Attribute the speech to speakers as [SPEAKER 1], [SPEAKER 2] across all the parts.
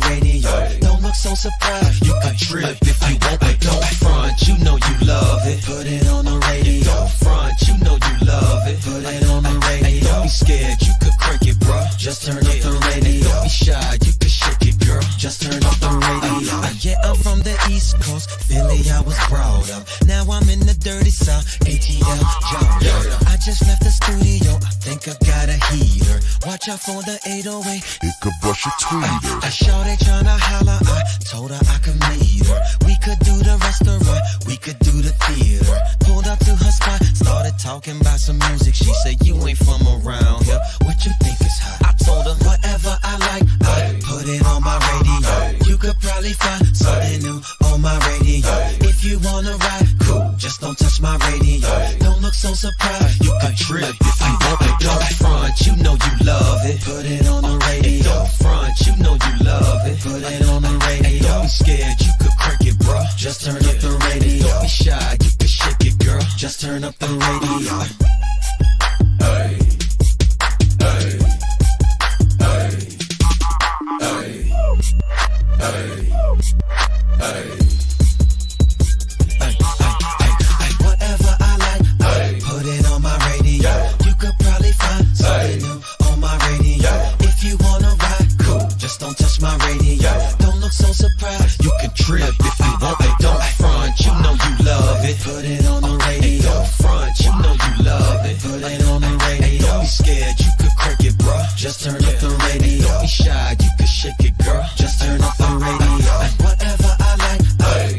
[SPEAKER 1] radio. Don't look so surprised. You can trip if you want, but don't front. You know you love it. Put it on the radio. Don't front. You know you love it. Put it on the radio. Don't be scared. You could crank it, bruh. Just turn up the radio. Don't be shy. You could shake it, girl. Just turn up the radio. Yeah, I'm from the East Coast. Philly, I was brought up. Now I'm in the dirty South. ATL, Georgia. I just left the studio. I think I got a heater. Watch out for the 808.
[SPEAKER 2] It could brush your tweeter.
[SPEAKER 1] I saw they tryna holler. I told her I could meet her. We could do the restaurant. We could do the theater. Pulled up to her spot. Started talking about some music. She said, you ain't from around here. What you think is hot? I told her, whatever I like. I put it on my radio. You could probably find something new on my radio. If you wanna ride, cool. Just don't touch my radio. Don't look so surprised. You can trip if you want, but don't front. You know you love it. Put it on the radio. Don't front. You know you love it. Put it on the radio. Don't be scared. You could crank it, bruh. Just turn up the radio. Don't be shy. You could shake it, girl. Just turn up the radio. Hey. Hey. Hey. Hey. Hey. Whatever I like, put it on my radio. You could probably find something new on my radio. If you wanna ride, cool. Just don't touch my radio. Don't look so surprised. You can trip if you want, but don't front. You know you love it. Put it on the radio. Don't front. You know you love it. Put it on the radio. Don't be scared. You could crank it, bruh. Just turn up the radio. Don't be shy. You could shake it, girl. Just turn up the radio. Whatever I like,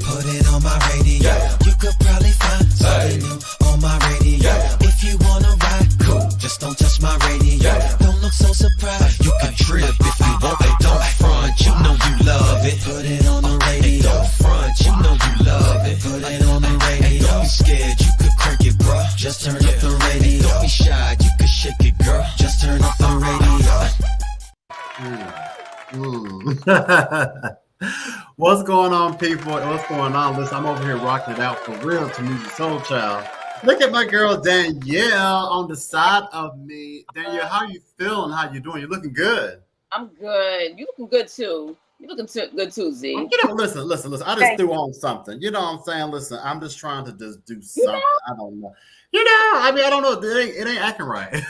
[SPEAKER 1] put it on my radio. You could probably find something new on my radio. If you wanna ride, cool. Just don't touch my radio. Don't look so surprised. You can trip if you want, but don't front. You know you love it. Put it on the radio. Don't front. You know you love it. Put it on the radio. Don't be scared. You could crank it, bruh. Just turn up the radio. Don't be shy. You could shake it, girl. Just turn up the radio.
[SPEAKER 3] What's going on, people? What's going on? Listen, I'm over here rocking it out for real to Music Soul Child. Look at my girl Danielle on the side of me. Danielle, how you feeling? How you doing? You looking good.
[SPEAKER 4] I'm good. You looking good too. You looking good too, Z.
[SPEAKER 3] You know, listen. I just threw on something. You know what I'm saying? Listen, I'm just trying to just do something. I don't know. I don't know. It ain't acting right.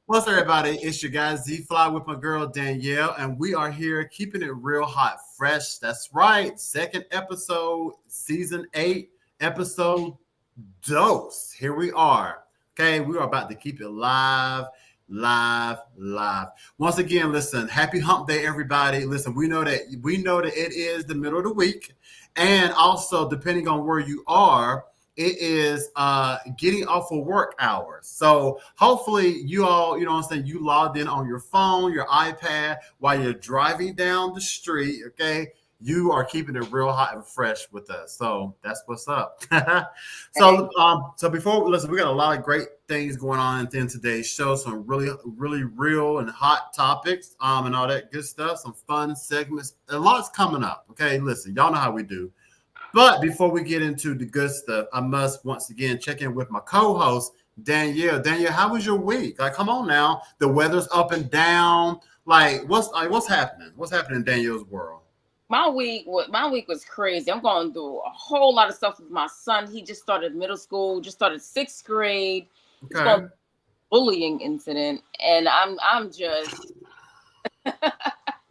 [SPEAKER 3] What's up, everybody? It's your guy Z-Fly with my girl Danielle, and we are here keeping it real hot fresh. That's right. Second episode, season 8, episode dose. Here we are. Okay, we are about to keep it live. Once again, listen, happy hump day, everybody. Listen, we know that it is the middle of the week, and also depending on where you are, it is getting off of work hours. So hopefully you all, you know what I'm saying, you logged in on your phone, your iPad while you're driving down the street. Okay, you are keeping it real hot and fresh with us. So that's what's up. So before, listen, we got a lot of great things going on in today's show. Some really, really real and hot topics and all that good stuff. Some fun segments. A lot's coming up. Okay, listen, y'all know how we do. But before we get into the good stuff, I must once again check in with my co-host, Danielle. Danielle, how was your week? Like, come on now. The weather's up and down. What's happening? What's happening in Danielle's world?
[SPEAKER 4] My week was crazy. I'm going through a whole lot of stuff with my son. He just started middle school, just started 6th grade.
[SPEAKER 3] Okay.
[SPEAKER 4] Bullying incident, and I'm just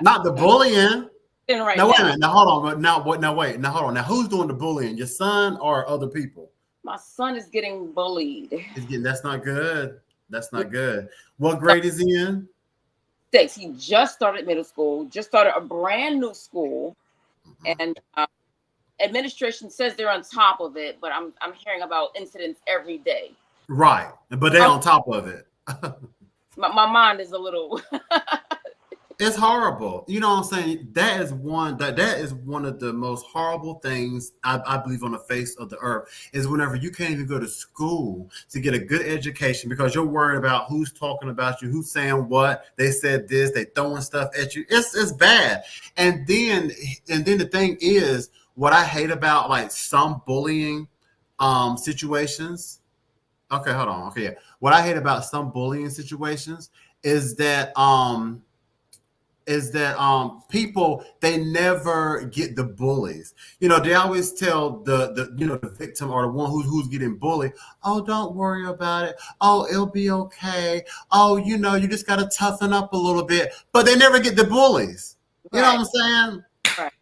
[SPEAKER 3] not the bullying.
[SPEAKER 4] Right
[SPEAKER 3] now, wait a minute. Now, hold on. Now, hold on. Now, who's doing the bullying? Your son or other people?
[SPEAKER 4] My son is getting bullied.
[SPEAKER 3] That's not good. That's not good. What grade is he in?
[SPEAKER 4] 6. He just started middle school, just started a brand new school, and administration says they're on top of it, but I'm hearing about incidents every day.
[SPEAKER 3] Right, but they're on top of it.
[SPEAKER 4] my mind is a little.
[SPEAKER 3] It's horrible. You know what I'm saying? That is one of the most horrible things I believe on the face of the earth is whenever you can't even go to school to get a good education because you're worried about who's talking about you, who's saying what, they said this, they throwing stuff at you. It's bad. And then the thing is, what I hate about like some bullying situations. Okay, hold on. Okay, yeah. What I hate about some bullying situations is that is that people, they never get the bullies. They always tell the victim or the one who's getting bullied, oh, don't worry about it. Oh, it'll be okay. Oh, you just gotta toughen up a little bit. But they never get the bullies. You know what I'm saying?
[SPEAKER 4] Right.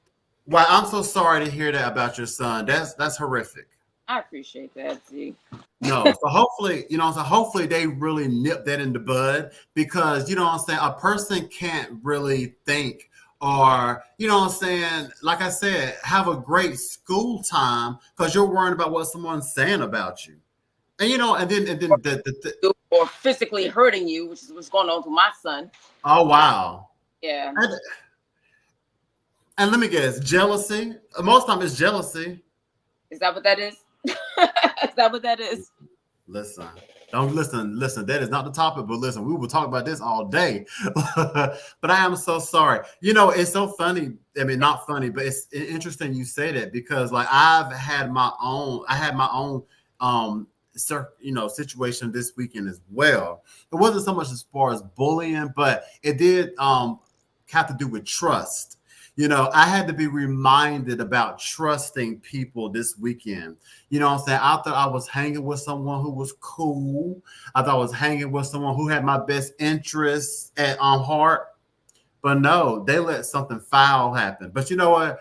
[SPEAKER 3] Well, I'm so sorry to hear that about your son. That's horrific.
[SPEAKER 4] I appreciate that, Z.
[SPEAKER 3] No, so hopefully they really nip that in the bud, because a person can't really think, or like I said, have a great school time because you're worrying about what someone's saying about you. And
[SPEAKER 4] or physically hurting you, which is what's going on with my son.
[SPEAKER 3] Oh wow.
[SPEAKER 4] Yeah.
[SPEAKER 3] And let me guess, jealousy. Most of the time it's jealousy.
[SPEAKER 4] Is that what that is? Is that what that is?
[SPEAKER 3] Listen, don't listen. That is not the topic, but listen, we will talk about this all day. But I am so sorry. It's so funny. I mean, not funny, but it's interesting you say that, because like I had my own situation this weekend as well. It wasn't so much as far as bullying, but it did have to do with trust. I had to be reminded about trusting people this weekend. You know what I'm saying? I thought I was hanging with someone who was cool. I thought I was hanging with someone who had my best interests at heart. But no, they let something foul happen. But you know what?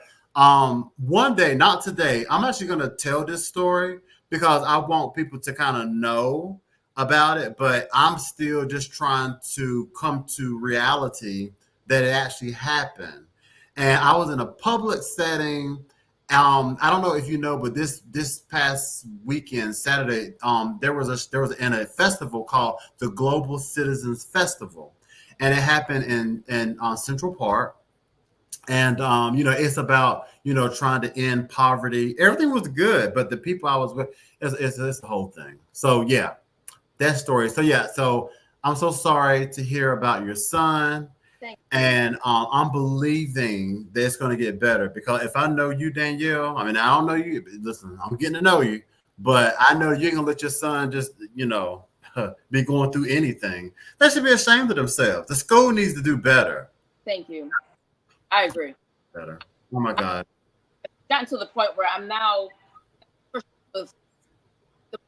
[SPEAKER 3] One day, not today, I'm actually going to tell this story because I want people to kind of know about it. But I'm still just trying to come to reality that it actually happened. And I was in a public setting. I don't know if you know, but this past weekend, Saturday, there was a festival called the Global Citizens Festival, and it happened in Central Park. And it's about trying to end poverty. Everything was good, but the people I was with, it's the whole thing. So yeah, that story. So yeah, so I'm so sorry to hear about your son. And I'm believing that it's going to get better, because if I know you, Danielle, I mean, I don't know you. Listen, I'm getting to know you, but I know you ain't going to let your son just, be going through anything. They should be ashamed of themselves. The school needs to do better.
[SPEAKER 4] Thank you. I agree.
[SPEAKER 3] Better. Oh, my God.
[SPEAKER 4] I've gotten to the point where I'm now the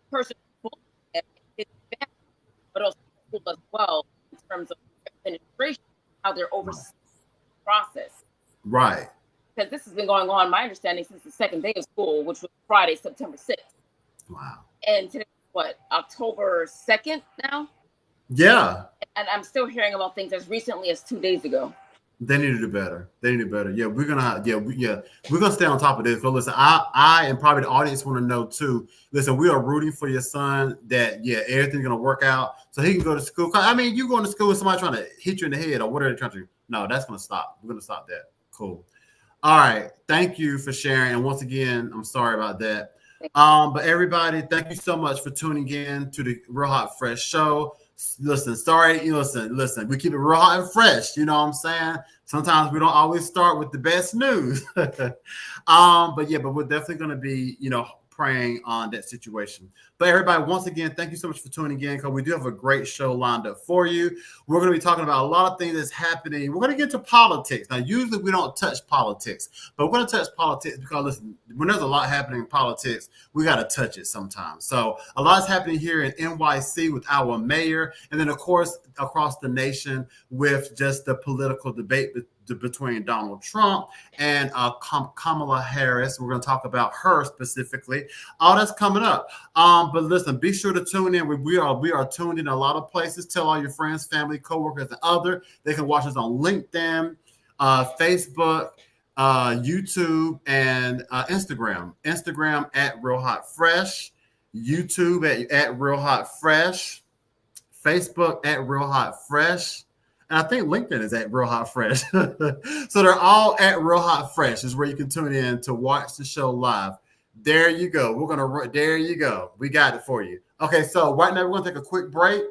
[SPEAKER 4] person his family, but also school as well, in terms of administration. How they're overseeing the process.
[SPEAKER 3] Right.
[SPEAKER 4] Because this has been going on, my understanding, since the second day of school, which was Friday, September 6th.
[SPEAKER 3] Wow.
[SPEAKER 4] And today, October 2nd now?
[SPEAKER 3] Yeah.
[SPEAKER 4] And I'm still hearing about things as recently as 2 days ago.
[SPEAKER 3] They need to do better. Yeah, we're gonna stay on top of this. But listen, I and probably the audience want to know too. Listen, we are rooting for your son that everything's gonna work out so he can go to school. I mean, you going to school with somebody trying to hit you in the head or whatever they're trying to do. No, that's gonna stop. We're gonna stop that. Cool. All right. Thank you for sharing. And once again, I'm sorry about that. But everybody, thank you so much for tuning in to the Real Hot Fresh show. Listen, listen, we keep it raw and fresh. You know what I'm saying? Sometimes we don't always start with the best news. But we're definitely going to be, praying on that situation. But everybody, once again, thank you so much for tuning in, because we do have a great show lined up for you. We're going to be talking about a lot of things that's happening. We're going to get to politics. Now, usually we don't touch politics, but we're going to touch politics because, listen, when there's a lot happening in politics, we got to touch it sometimes. So a lot is happening here in NYC with our mayor, and then, of course, across the nation with just the political debate between Donald Trump and Kamala Harris. We're going to talk about her specifically. All that's coming up. But listen, be sure to tune in. We are tuned in a lot of places. Tell all your friends, family, coworkers, and other. They can watch us on LinkedIn, Facebook, YouTube, and Instagram. Instagram at RealHotFresh, YouTube at RealHotFresh, Facebook at RealHotFresh. And I think LinkedIn is at Real Hot Fresh. So they're all at Real Hot Fresh is where you can tune in to watch the show live. There you go. There you go. We got it for you. Okay, so right now we're gonna take a quick break.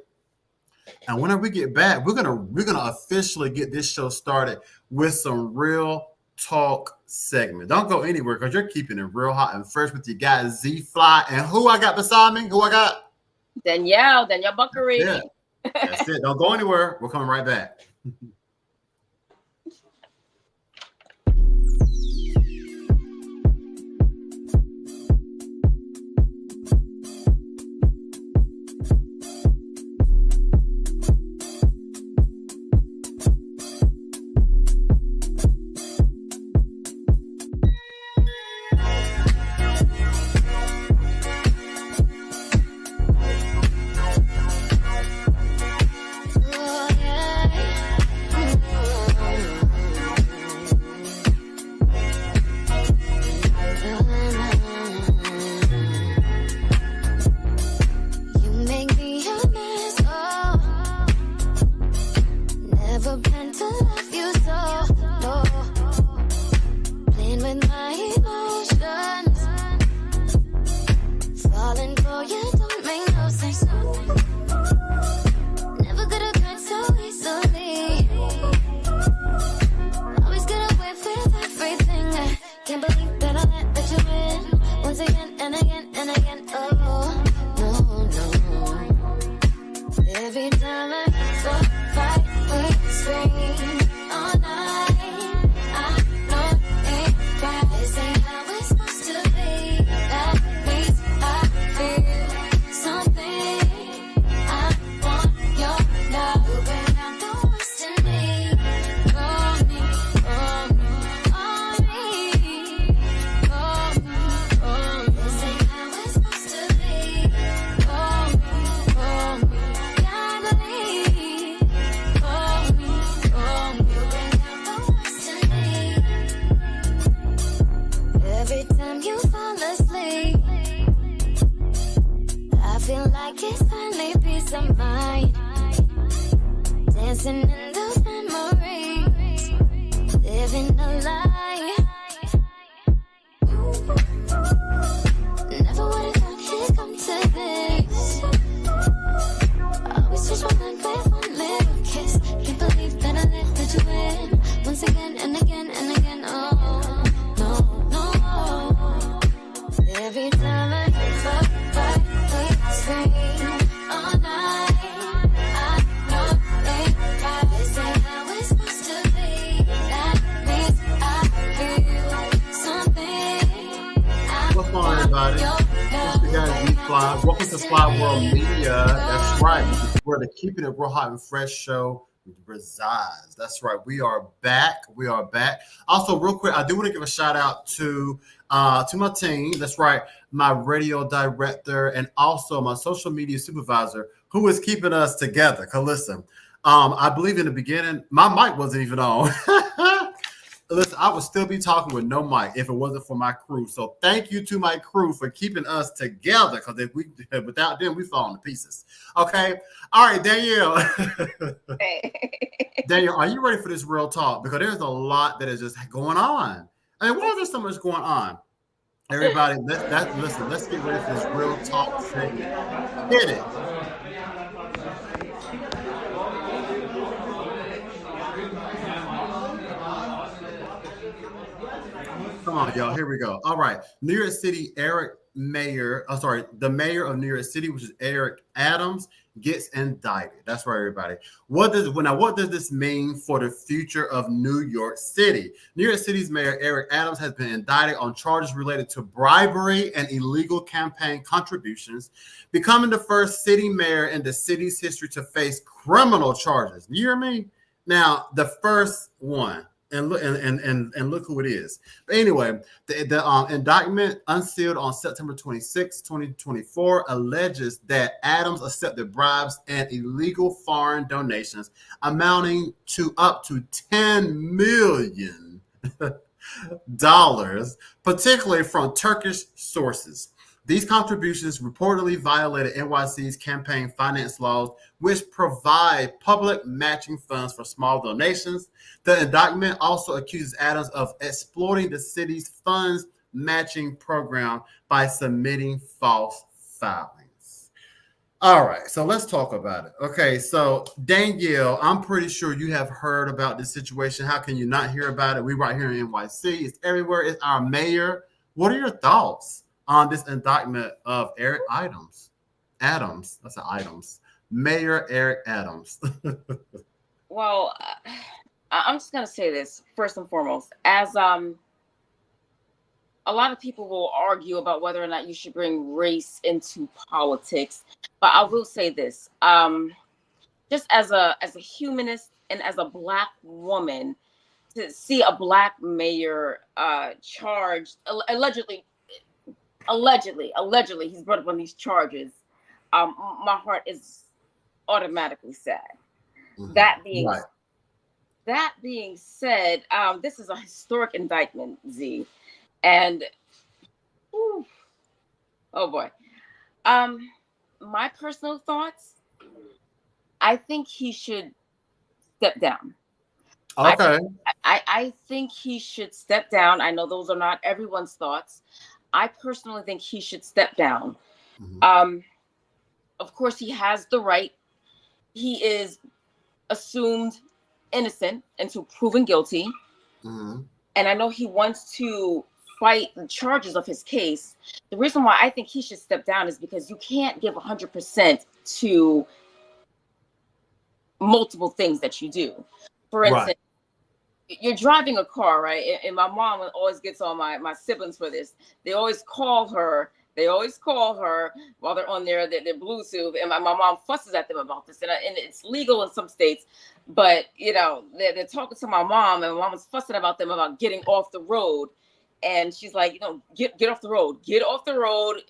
[SPEAKER 3] And whenever we get back, we're gonna officially get this show started with some real talk segment. Don't go anywhere, because you're keeping it real hot and fresh with your guy Z Fly. And who I got beside me? Who I got?
[SPEAKER 4] Danielle Buckery.
[SPEAKER 3] Yeah. That's it. Don't go anywhere. We're coming right back.
[SPEAKER 2] living a lie. Never would have thought it'd come to this. Always switch my mind with one little kiss. Can't believe that I let you in once again and again and again. Oh, no. Every time I hear the scream all night, I know they probably say how it's supposed to be. That means I feel something.
[SPEAKER 3] What's going on, everybody? It's your guys, Fly. Welcome to Fly World Media. That's right. Where the Keeping It Real Hot and Fresh show resides. That's right. We are back. We are back. Also, real quick, I do want to give a shout out to my team. That's right. My radio director and also my social media supervisor who is keeping us together. Cause listen, I believe in the beginning, my mic wasn't even on. Listen, I would still be talking with no mic if it wasn't for my crew. So thank you to my crew for keeping us together. Because without them, we fall to pieces. Okay. All right, Danielle. Danielle, are you ready for this real talk? Because there's a lot that is just going on. I mean, why is there so much going on? Everybody, let's get ready for this real talk segment. Hit it. Come on, y'all. Here we go. All right. New York City the mayor of New York City, which is Eric Adams, gets indicted. That's right, everybody. What does this mean for the future of New York City? New York City's mayor, Eric Adams, has been indicted on charges related to bribery and illegal campaign contributions, becoming the first city mayor in the city's history to face criminal charges. You hear me? Now, the first one. And look who it is. But anyway, the indictment unsealed on September 26, 2024, alleges that Adams accepted bribes and illegal foreign donations amounting to up to $10 million, particularly from Turkish sources. These contributions reportedly violated NYC's campaign finance laws, which provide public matching funds for small donations. The indictment also accuses Adams of exploiting the city's funds matching program by submitting false filings. All right, so let's talk about it. Okay, so Danielle, I'm pretty sure you have heard about this situation. How can you not hear about it? We right here in NYC. It's everywhere. It's our mayor. What are your thoughts on this indictment of Eric Adams? That's an Adams. Mayor Eric Adams.
[SPEAKER 4] Well, I'm just going to say this first and foremost. As a lot of people will argue about whether or not you should bring race into politics, but I will say this. Just as a humanist and as a Black woman, to see a Black mayor charged, allegedly he's brought up on these charges, my heart is automatically sad. Mm-hmm. That being said, this is a historic indictment, Z, and oh boy, my personal thoughts, I think he should step down.
[SPEAKER 3] Okay.
[SPEAKER 4] I think he should step down. I know those are not everyone's thoughts. I personally think he should step down. Mm-hmm. Of course, he has the right. He is assumed innocent until proven guilty. Mm-hmm. And I know he wants to fight the charges of his case. The reason why I think he should step down is because you can't give 100% to multiple things that you do. For instance, you're driving a car, right? And my mom always gets on my siblings for this. They always call her while they're on their Bluetooth, and my mom fusses at them about this. And it's legal in some states, but they're talking to my mom, and my mom is fussing about them about getting off the road. And she's like, get off the road. Get off the road.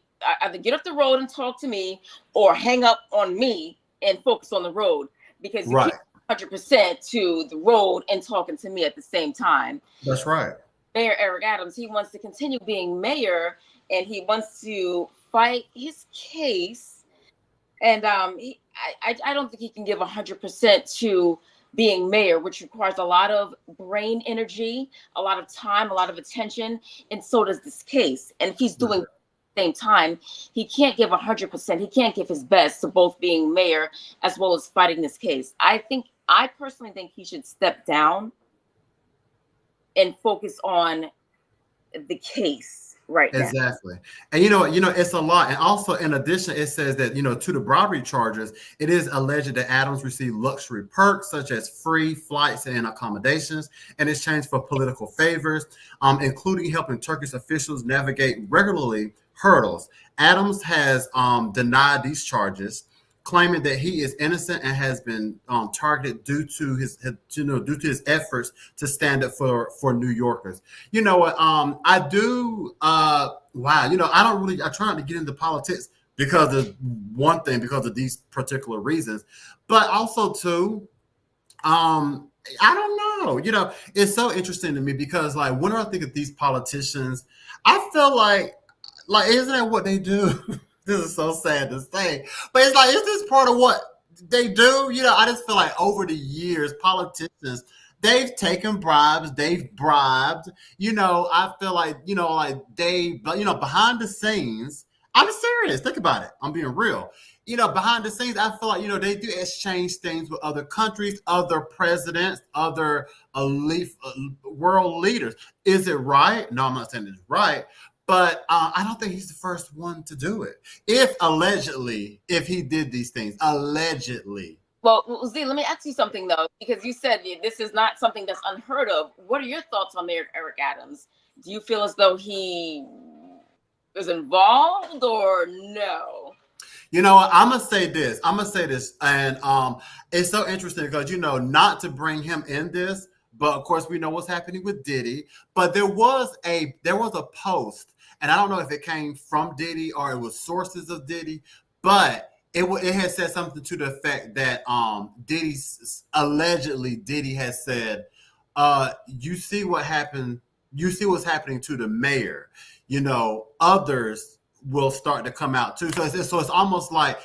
[SPEAKER 4] Either get off the road and talk to me, or hang up on me and focus on the road, because you can't 100% to the road and talking to me at the same time.
[SPEAKER 3] That's right.
[SPEAKER 4] Mayor Eric Adams, he wants to continue being mayor, and he wants to fight his case. And I don't think he can give 100% to being mayor, which requires a lot of brain energy, a lot of time, a lot of attention, and so does this case. And if he's doing same time, he can't give 100%. He can't give his best to both being mayor as well as fighting this case. I personally think he should step down and focus on the case right now.
[SPEAKER 3] Exactly. And it's a lot. And also, in addition, it says that, to the bribery charges, it is alleged that Adams received luxury perks such as free flights and accommodations in exchange for political favors, including helping Turkish officials navigate regularly hurdles. Adams has denied these charges, claiming that he is innocent and has been targeted due to his efforts to stand up for New Yorkers. You know what? I do. Wow. I try not to get into politics because of one thing, because of these particular reasons, but also too. I don't know. It's so interesting to me because, like, whenever I think of these politicians, I feel like isn't that what they do? This is so sad to say, but it's like, is this part of what they do? I just feel like over the years, politicians, they've taken bribes, they've bribed. I feel like, behind the scenes, I'm serious. Think about it. I'm being real. Behind the scenes, I feel like, they do exchange things with other countries, other presidents, other elite world leaders. Is it right? No, I'm not saying it's right. But I don't think he's the first one to do it. If he did these things, allegedly.
[SPEAKER 4] Well, Z, let me ask you something, though, because you said this is not something that's unheard of. What are your thoughts on Mayor Eric Adams? Do you feel as though he is involved or no?
[SPEAKER 3] I'm going to say this. And it's so interesting because, not to bring him in this, but of course we know what's happening with Diddy. But there was a post, and I don't know if it came from Diddy or it was sources of Diddy, but it had said something to the effect that Diddy has said, you see what happened, you see what's happening to the mayor, others will start to come out too. So it's almost like,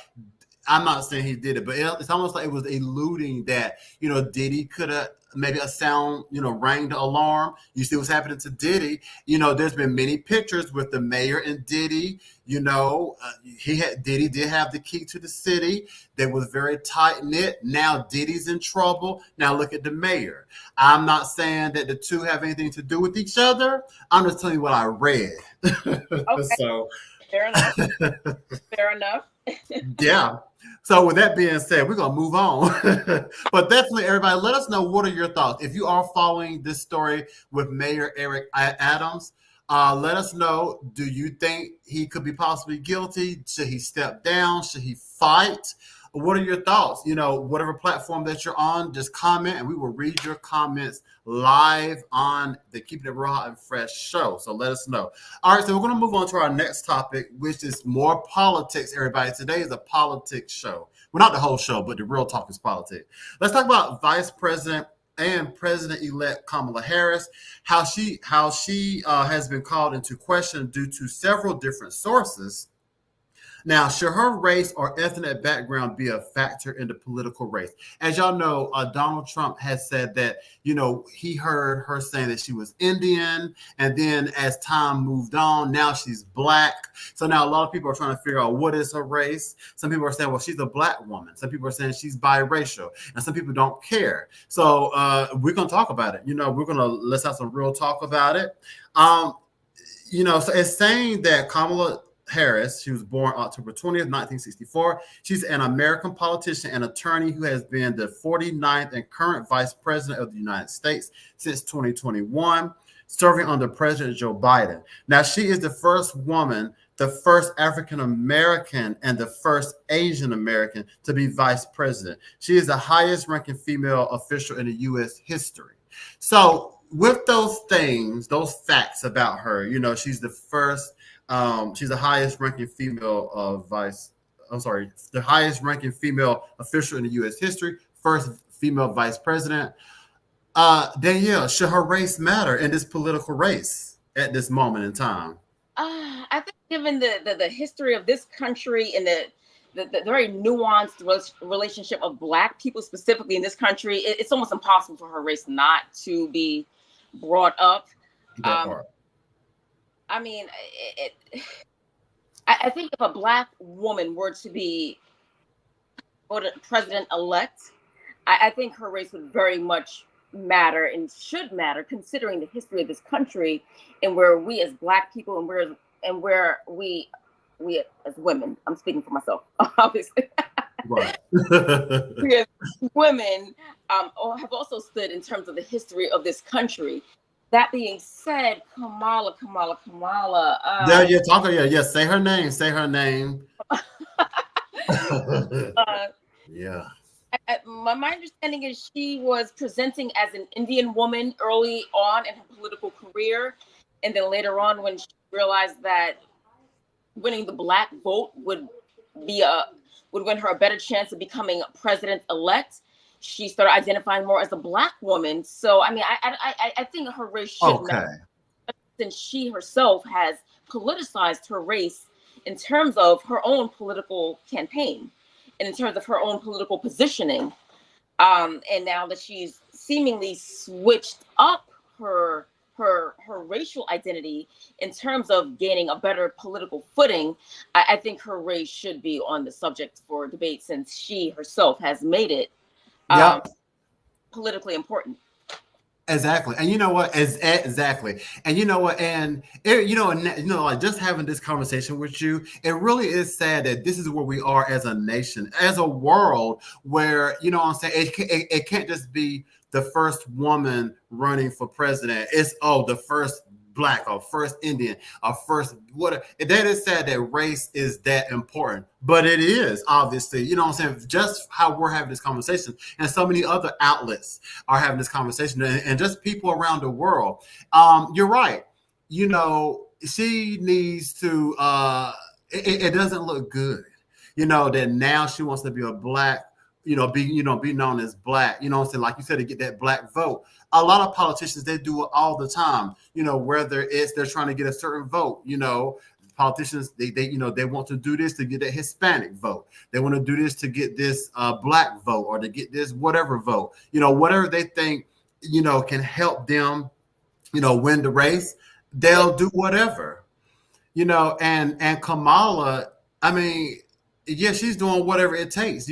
[SPEAKER 3] I'm not saying he did it, but it's almost like it was alluding that, Diddy could have maybe a sound, rang the alarm. You see what's happening to Diddy. There's been many pictures with the mayor and Diddy. Diddy did have the key to the city. They was very tight knit. Now Diddy's in trouble. Now look at the mayor. I'm not saying that the two have anything to do with each other. I'm just telling you what I read.
[SPEAKER 4] Okay.
[SPEAKER 3] So
[SPEAKER 4] fair enough. Fair enough.
[SPEAKER 3] Yeah. So with that being said, we're going to move on. But definitely, everybody, let us know, what are your thoughts? If you are following this story with Mayor Eric Adams, let us know, do you think he could be possibly guilty? Should he step down? Should he fight? What are your thoughts? Whatever platform that you're on, just comment and we will read your comments live on the Keepin' It Real Hot and Fresh show. So let us know. All right, so we're going to move on to our next topic, which is more politics, everybody. Today is a politics show. Well, not the whole show, but the real talk is politics. Let's talk about Vice President and President-elect Kamala Harris, how she has been called into question due to several different sources. Now, should her race or ethnic background be a factor in the political race? As y'all know, Donald Trump has said that, he heard her saying that she was Indian. And then as time moved on, now she's Black. So now a lot of people are trying to figure out what is her race. Some people are saying, well, she's a Black woman. Some people are saying she's biracial. And some people don't care. So we're going to talk about it. Let's have some real talk about it. So it's saying that Kamala Harris, she was born October 20th, 1964. She's an American politician and attorney who has been the 49th and current vice president of the United States since 2021, serving under President Joe Biden. Now, she is the first woman, the first African American, and the first Asian American to be vice president. She is the highest ranking female official in the U.S. history. So with those things, those facts about her, she's the first. She's the highest ranking female the highest ranking female official in the U.S. history, first female vice president. Danielle, should her race matter in this political race at this moment in time?
[SPEAKER 4] I think given the history of this country and the very nuanced relationship of Black people specifically in this country, it's almost impossible for her race not to be brought up. I mean, I think if a Black woman were to be voted president-elect, I think her race would very much matter and should matter, considering the history of this country and where we as Black people and where we as women, I'm speaking for myself, obviously.
[SPEAKER 3] Right.
[SPEAKER 4] We as women have also stood in terms of the history of this country. That being said, Kamala.
[SPEAKER 3] Say her name. Say her name. Yeah.
[SPEAKER 4] My understanding is she was presenting as an Indian woman early on in her political career, and then later on, when she realized that winning the Black vote would win her a better chance of becoming president-elect, she started identifying more as a Black woman. So, I mean, I think her race should matter, since she herself has politicized her race in terms of her own political campaign and in terms of her own political positioning. And now that she's seemingly switched up her racial identity in terms of gaining a better political footing, I think her race should be on the subject for debate, since she herself has made it politically important.
[SPEAKER 3] Exactly. And you know what? Exactly. And you know what? And like just having this conversation with you, it really is sad that this is where we are as a nation, as a world, where, you know what I'm saying, it can't just be the first woman running for president. It's the first Black or first Indian or first whatever. That is sad that race is that important, but it is, obviously, you know what I'm saying, just how we're having this conversation, and so many other outlets are having this conversation, and just people around the world. You're right. You know, she needs to it doesn't look good, you know, that now she wants to be a Black, be known as Black, you know what I'm saying, like you said, to get that Black vote. A lot of politicians, they do it all the time, whether it's they're trying to get a certain vote, politicians, they want to do this to get a Hispanic vote. They want to do this to get this Black vote, or to get this whatever vote, whatever they think, can help them, win the race, they'll do whatever, and Kamala, I mean, yeah, she's doing whatever it takes,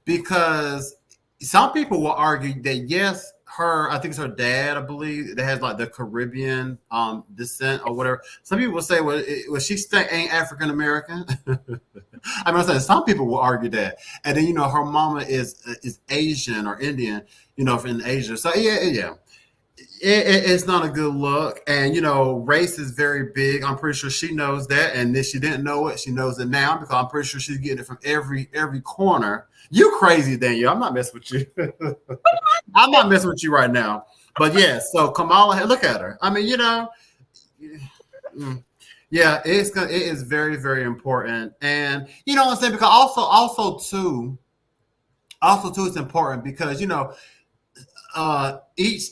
[SPEAKER 3] because some people will argue that, yes, I think it's her dad, I believe, that has like the Caribbean descent or whatever. Some people will say, well, she ain't African American. I mean, I'm saying some people will argue that, and then her mama is Asian or Indian, from Asia. So yeah. It's not a good look, and race is very big. I'm pretty sure she knows that, and if she didn't know it, she knows it now, because I'm pretty sure she's getting it from every corner. You crazy, Danielle? I'm not messing with you. I'm not messing with you right now. But yeah, so Kamala, look at her. I mean, yeah, it is very, very important, and what I'm saying, because also too, it's important because each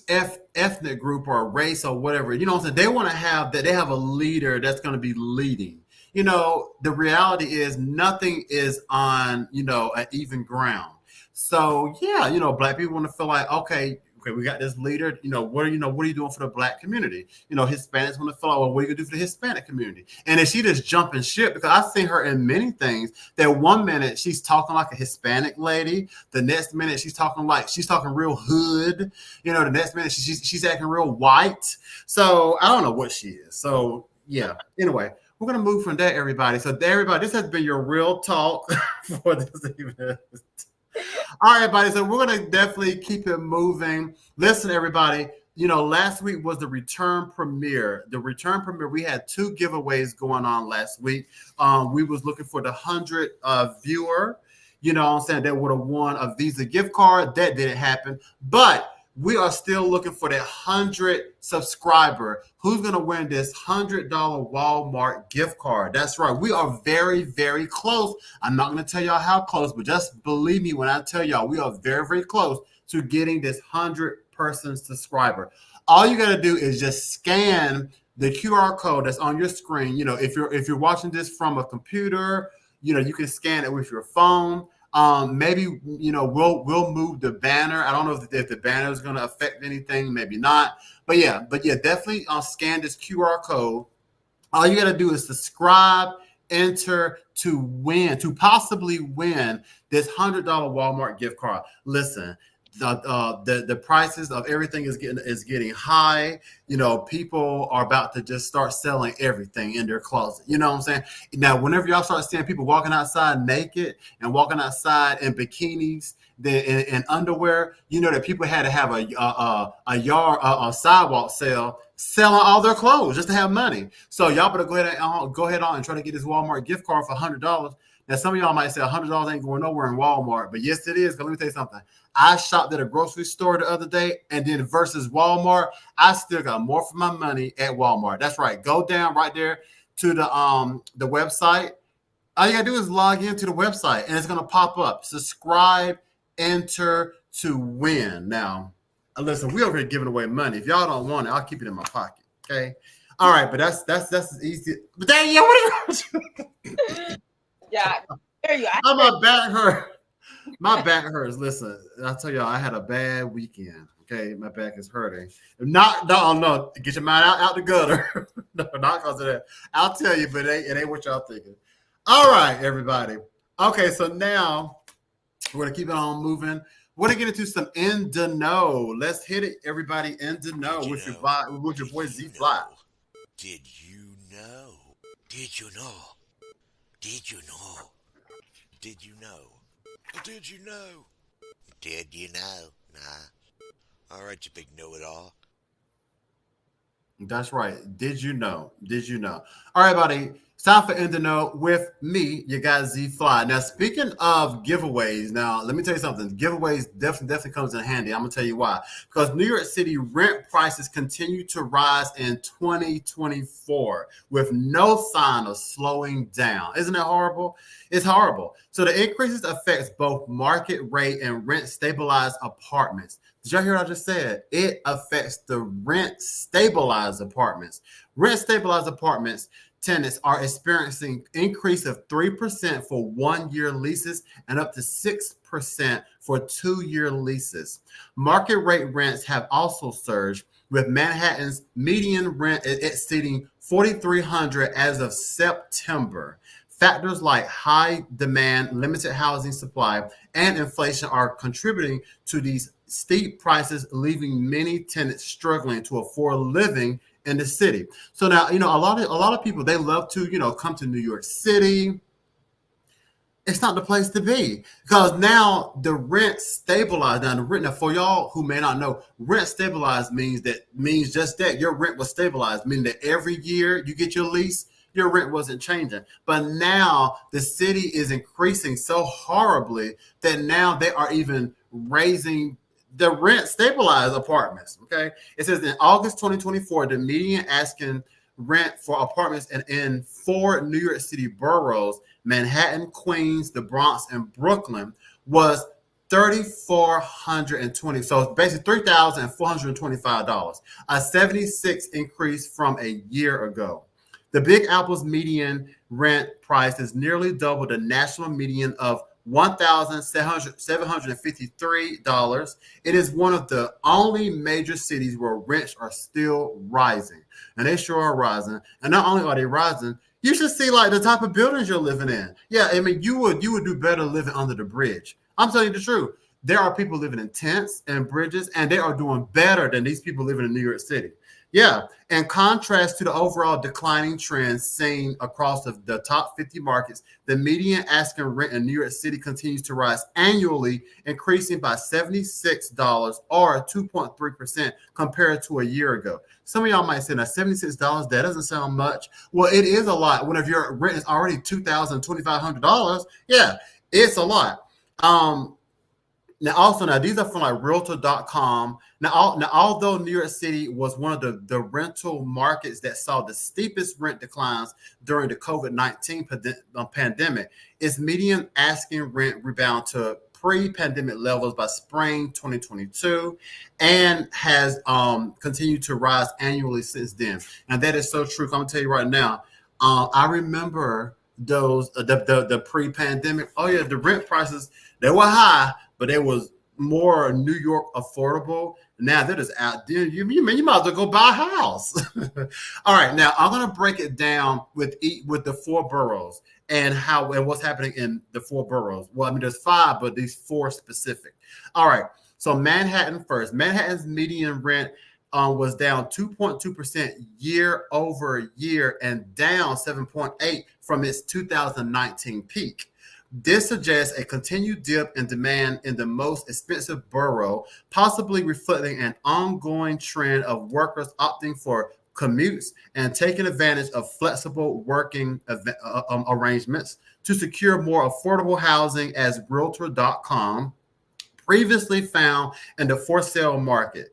[SPEAKER 3] ethnic group or race or whatever, what I'm saying, they want to have that. They have a leader that's going to be leading. The reality is nothing is on, an even ground. So yeah, Black people want to feel like, okay, we got this leader. What are you doing for the Black community? Hispanics want to feel like, well, what are you gonna do for the Hispanic community? And if she just jumping ship, because I've seen her in many things, that one minute she's talking like a Hispanic lady, the next minute she's talking real hood. The next minute she's acting real white. So I don't know what she is. So yeah. Anyway, we're gonna move from that, everybody. So everybody, this has been your real talk for this evening. All right, everybody. So we're going to definitely keep it moving. Listen, everybody, last week was the return premiere. We had 2 giveaways going on last week. We was looking for the 100 viewer, that would have won a Visa gift card. That didn't happen. But we are still looking for that 100 subscriber who's going to win this $100 Walmart gift card. That's right. We are very, very close. I'm not going to tell y'all how close, but just believe me when I tell y'all we are very, very close to getting this 100-person subscriber. All you got to do is just scan the QR code that's on your screen. If you're watching this from a computer, You can scan it with your phone. Maybe we'll move the banner. I don't know if the banner is going to affect anything. Maybe not. But yeah, definitely scan this QR code. All you got to do is subscribe, enter to possibly win this $100 Walmart gift card. Listen, the prices of everything is getting high. People are about to just start selling everything in their closet. You know what I'm saying? Now, whenever y'all start seeing people walking outside naked and walking outside in bikinis, in underwear, that people had to have a sidewalk sale selling all their clothes just to have money. So y'all better go ahead on and try to get this Walmart gift card for $100. Now, some of y'all might say $100 ain't going nowhere in Walmart, but yes, it is. But let me tell you something. I shopped at a grocery store the other day, and then versus Walmart, I still got more for my money at Walmart. That's right. Go down right there to the website. All you gotta do is log into the website, and it's gonna pop up. Subscribe, enter to win. Now, listen, we over here giving away money. If y'all don't want it, I'll keep it in my pocket. Okay. All right, but that's easy. But dang, yeah, what are you?
[SPEAKER 4] Yeah, there you go.
[SPEAKER 3] My back hurt. My back hurts. Listen, I'll tell y'all, I had a bad weekend. Okay, my back is hurting. No, get your mind out the gutter. No, not because of that. I'll tell you, but it ain't what y'all thinking. All right, everybody. Okay, so now we're gonna keep it on moving. We're gonna get into some in the know. Let's hit it, everybody. In the know with your boy Z Fly.
[SPEAKER 5] Did you know? Did you know? Did you know? Did you know? Did you know? Did you know? Nah. All right, you big know-it-all.
[SPEAKER 3] That's right. Did you know? Did you know? All right, buddy. It's time for In the Know with me, your guy Z Fly. Now, speaking of giveaways, now let me tell you something. Giveaways definitely comes in handy. I'm gonna tell you why. Because New York City rent prices continue to rise in 2024 with no sign of slowing down. Isn't that horrible? It's horrible. So the increases affects both market rate and rent stabilized apartments. Did y'all hear what I just said? It affects the rent stabilized apartments. Rent stabilized apartments tenants are experiencing increase of 3% for 1-year leases and up to 6% for 2-year leases. Market rate rents have also surged, with Manhattan's median rent exceeding $4,300 as of September. Factors like high demand, limited housing supply, and inflation are contributing to these steep prices, leaving many tenants struggling to afford living in the city. So now, a lot of people, they love to, come to New York City. It's not the place to be because now the rent stabilized. Now for y'all who may not know, rent stabilized means just that your rent was stabilized, meaning that every year you get your lease, your rent wasn't changing. But now the city is increasing so horribly that now they are even raising the rent stabilized apartments. Okay. It says in August 2024, the median asking rent for apartments in 4 New York City boroughs, Manhattan, Queens, the Bronx, and Brooklyn, was $3,420. So it's basically $3,425, a 76 increase from a year ago. The Big Apple's median rent price is nearly double the national median of $1,753. It is one of the only major cities where rents are still rising, and they sure are rising. And not only are they rising, you should see like the type of buildings you're living in. Yeah, I mean, you would do better living under the bridge. I'm telling you the truth. There are people living in tents and bridges, and they are doing better than these people living in New York City. Yeah, in contrast to the overall declining trends seen across the top 50 markets, the median asking rent in New York City continues to rise annually, increasing by $76 or 2.3% compared to a year ago. Some of y'all might say, now $76, that doesn't sound much. Well, it is a lot. When if your rent is already $2,000, $2,500, yeah, it's a lot. Now, these are from like Realtor.com. Now, although New York City was one of the rental markets that saw the steepest rent declines during the COVID-19 pandemic, its median asking rent rebounded to pre-pandemic levels by spring 2022 and has continued to rise annually since then. And that is so true. I'm going to tell you right now, I remember those the pre-pandemic. Oh yeah, the rent prices, they were high, but it was more New York affordable. Now they're just out there. You might as well go buy a house. All right, now I'm gonna break it down with the four boroughs and what's happening in the four boroughs. Well, I mean there's five, but these four specific. All right, so Manhattan first. Manhattan's median rent was down 2.2% year over year and down 7.8% from its 2019 peak. This suggests a continued dip in demand in the most expensive borough, possibly reflecting an ongoing trend of workers opting for commutes and taking advantage of flexible working arrangements to secure more affordable housing, as Realtor.com previously found in the for sale market.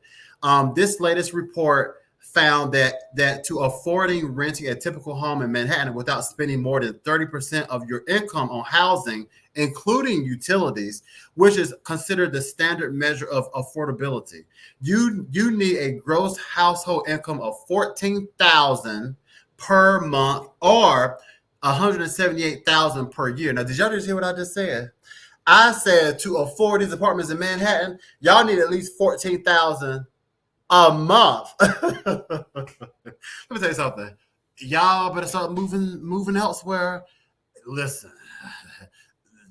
[SPEAKER 3] This latest report found that to affording renting a typical home in Manhattan without spending more than 30% of your income on housing, including utilities, which is considered the standard measure of affordability, you need a gross household income of $14,000 per month or $178,000 per year. Now, did y'all just hear what I just said? I said to afford these apartments in Manhattan, y'all need at least $14,000 a month. Let me tell you something. Y'all better start moving elsewhere. Listen,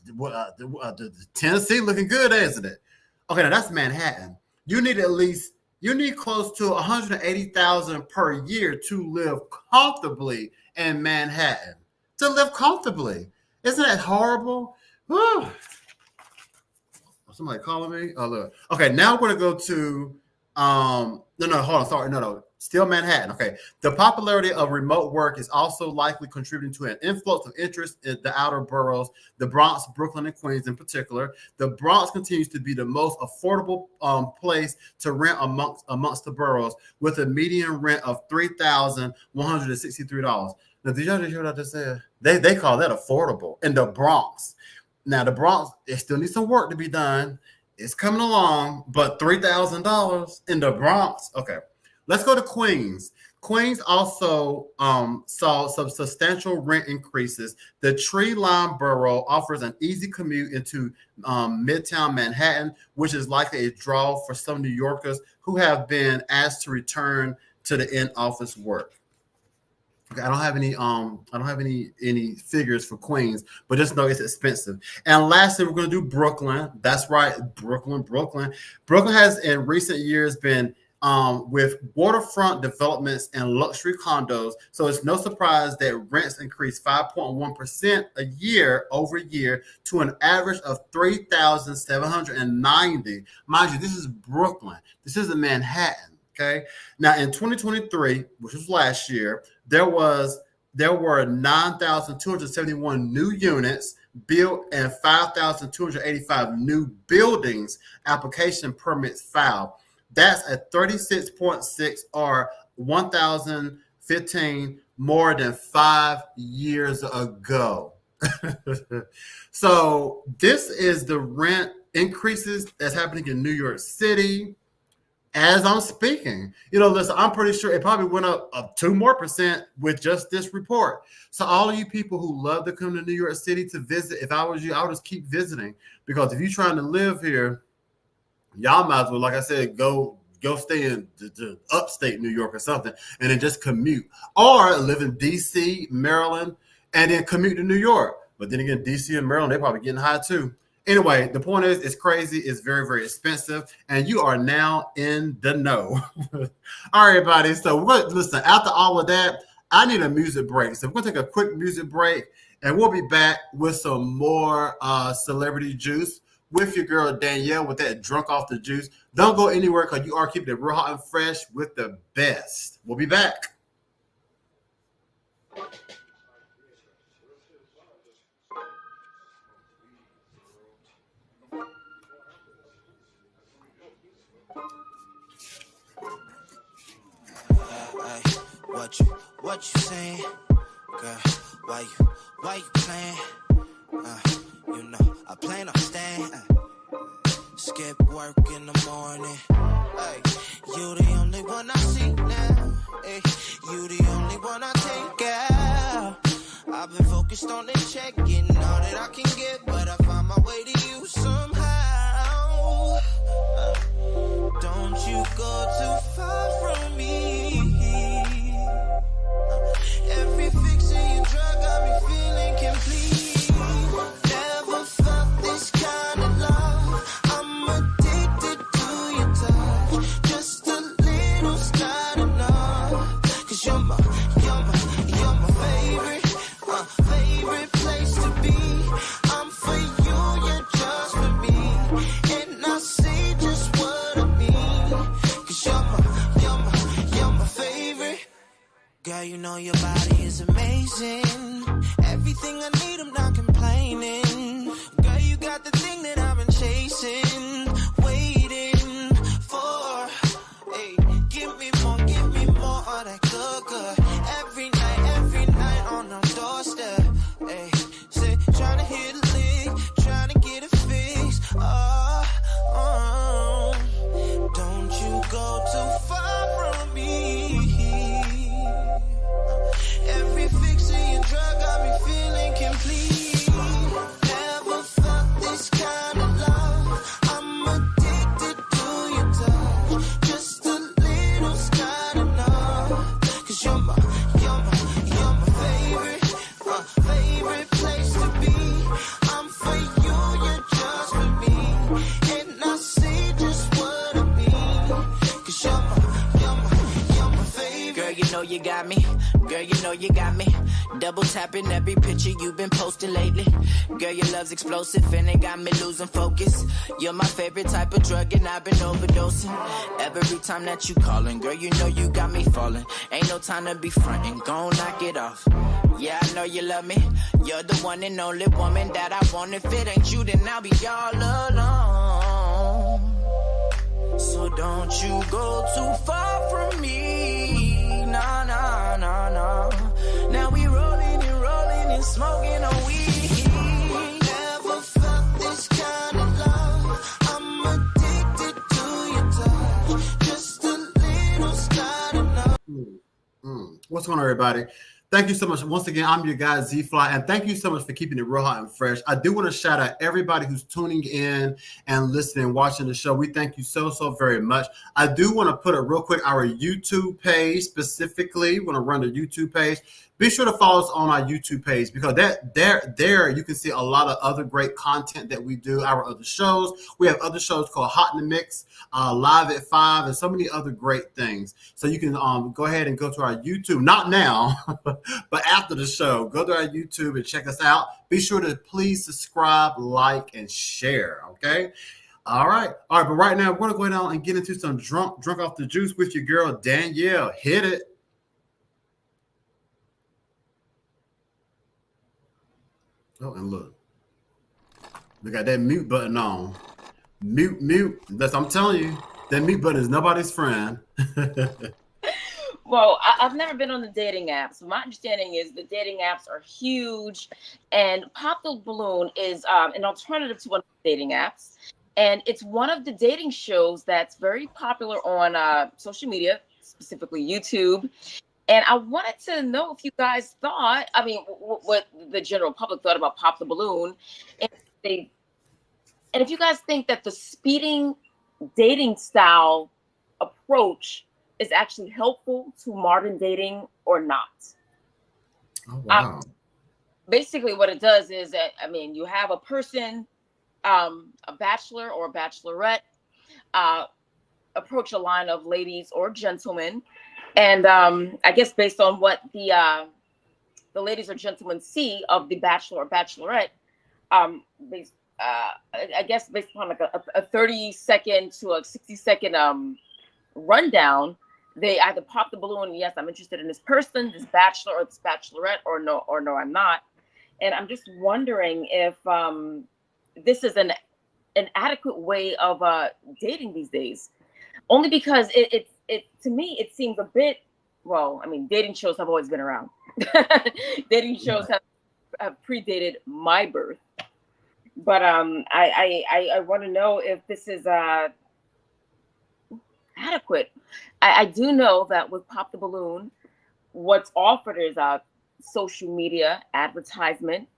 [SPEAKER 3] the Tennessee looking good, isn't it? Okay, now that's Manhattan. You need close to $180,000 per year to live comfortably in Manhattan. To live comfortably, isn't that horrible? Whew. Somebody calling me. Oh look. Okay, now we're gonna go to. Hold on. Sorry. No. Still Manhattan. Okay. The popularity of remote work is also likely contributing to an influx of interest in the outer boroughs, the Bronx, Brooklyn, and Queens in particular. The Bronx continues to be the most affordable place to rent amongst the boroughs, with a median rent of $3,163. Now, did y'all just hear what I just said? They call that affordable in the Bronx. Now, the Bronx, it still needs some work to be done. It's coming along, but $3,000 in the Bronx. Okay, let's go to Queens. Queens also saw some substantial rent increases. The Tree Line Borough offers an easy commute into Midtown Manhattan, which is likely a draw for some New Yorkers who have been asked to return to the in-office work. Okay, I don't have any figures for Queens, but just know it's expensive. And lastly, we're going to do Brooklyn. That's right, Brooklyn. Brooklyn has in recent years been with waterfront developments and luxury condos. So it's no surprise that rents increased 5.1% a year over year to an average of $3,790. Mind you, this is Brooklyn. This isn't Manhattan. Okay. Now in 2023, which was last year, there were 9,271 new units built and 5,285 new buildings application permits filed. That's a 36.6 or 1,015 more than 5 years ago. So this is the rent increases that's happening in New York City. As I'm speaking, listen, I'm pretty sure it probably went up 2% more with just this report. So all of you people who love to come to New York City to visit, if I was you, I would just keep visiting, because if you're trying to live here, y'all might as well, like I said, go stay in the upstate New York or something, and then just commute, or live in DC, Maryland, and then commute to New York. But then again, DC and Maryland, they're probably getting high too. Anyway, the point is, it's crazy. It's very, very expensive, and you are now in the know. All right, everybody. So listen, after all of that, I need a music break. So we're going to take a quick music break, and we'll be back with some more celebrity juice with your girl Danielle with that drunk off the juice. Don't go anywhere, because you are keeping it real hot and fresh with the best. We'll be back.
[SPEAKER 1] What you saying, girl? Why you playing? I plan on staying. Skip work in the morning. Hey, you the only one I see now. Hey, you the only one I take out. I've been focused on on and checking all that I can get, but I find my way to you somehow. Don't you go too far from me. Every fix in your drug got me feeling complete. Never felt this kind of love. I'm addicted to your touch. Just a little's not enough. 'Cause you're my favorite place to be. I'm for you, you're just for me. And I say just what I mean. 'Cause you're my favorite. Girl, you know your body is amazing. Everything I need, I'm not complaining. Girl, you got the thing that I've been chasing, waiting for. Hey, give me more of that good. Every night on the doorstep. Hey, say, trying to hit a lick, trying to get it fixed. Don't you go too far from me. Every fix in your drug got me feeling complete. Never felt this kind of love. I'm addicted to your touch. Just a little's not enough. 'Cause you're my favorite place to be. I'm for you, you're just for me. And I say just what I mean. 'Cause you're my favorite. Girl, you know you got me. Girl, you know you got me. Double tapping every picture you've been posting lately. Girl, your love's explosive and it got me losing focus. You're my favorite type of drug and I've been overdosing. Every time that you calling, girl, you know you got me falling. Ain't no time to be frontin', gon' knock it off. Yeah, I know you love me. You're the one and only woman that I want. If it ain't you, then I'll be all alone. So don't you go too far from me. Nah. Now we rolling and smoking on weed. Never felt this kind of love. I'm addicted to your touch. Just a little's not enough.
[SPEAKER 3] What's going on, everybody? Thank you so much. Once again, I'm your guy, Z-Fly, and thank you so much for keeping it real hot and fresh. I do want to shout out everybody who's tuning in and listening, watching the show. We thank you so very much. I do want to put it real quick, our YouTube page specifically. We're going to run the YouTube page. Be sure to follow us on our YouTube page because there you can see a lot of other great content that we do, our other shows. We have other shows called Hot in the Mix, Live at 5, and so many other great things. So you can go ahead and go to our YouTube, not now, but after the show, go to our YouTube and check us out. Be sure to please subscribe, like, and share, okay? All right, but right now, we're going to go down and get into some drunk off the juice with your girl, Danielle. Hit it. Oh, and look, we got that mute button on. Mute. I'm telling you, that mute button is nobody's friend.
[SPEAKER 4] Well, I've never been on the dating apps. My understanding is the dating apps are huge, and Pop the Balloon is an alternative to one of the dating apps. And it's one of the dating shows that's very popular on social media, specifically YouTube. And I wanted to know if you guys thought, what the general public thought about Pop the Balloon. And if you guys think that the speeding dating style approach is actually helpful to modern dating or not.
[SPEAKER 3] Oh, wow.
[SPEAKER 4] Basically what it does is that, you have a person, a bachelor or a bachelorette, approach a line of ladies or gentlemen. And I guess based on what the ladies or gentlemen see of the bachelor or bachelorette, I guess based upon like a 30-second to a 60-second rundown, they either pop the balloon, yes, I'm interested in this person, this bachelor or this bachelorette, or no, I'm not. And I'm just wondering if this is an adequate way of dating these days. Only because it to me, it seems a bit, dating shows have always been around. Dating shows have predated my birth. But I want to know if this is adequate. I do know that with Pop the Balloon, what's offered is social media advertisement.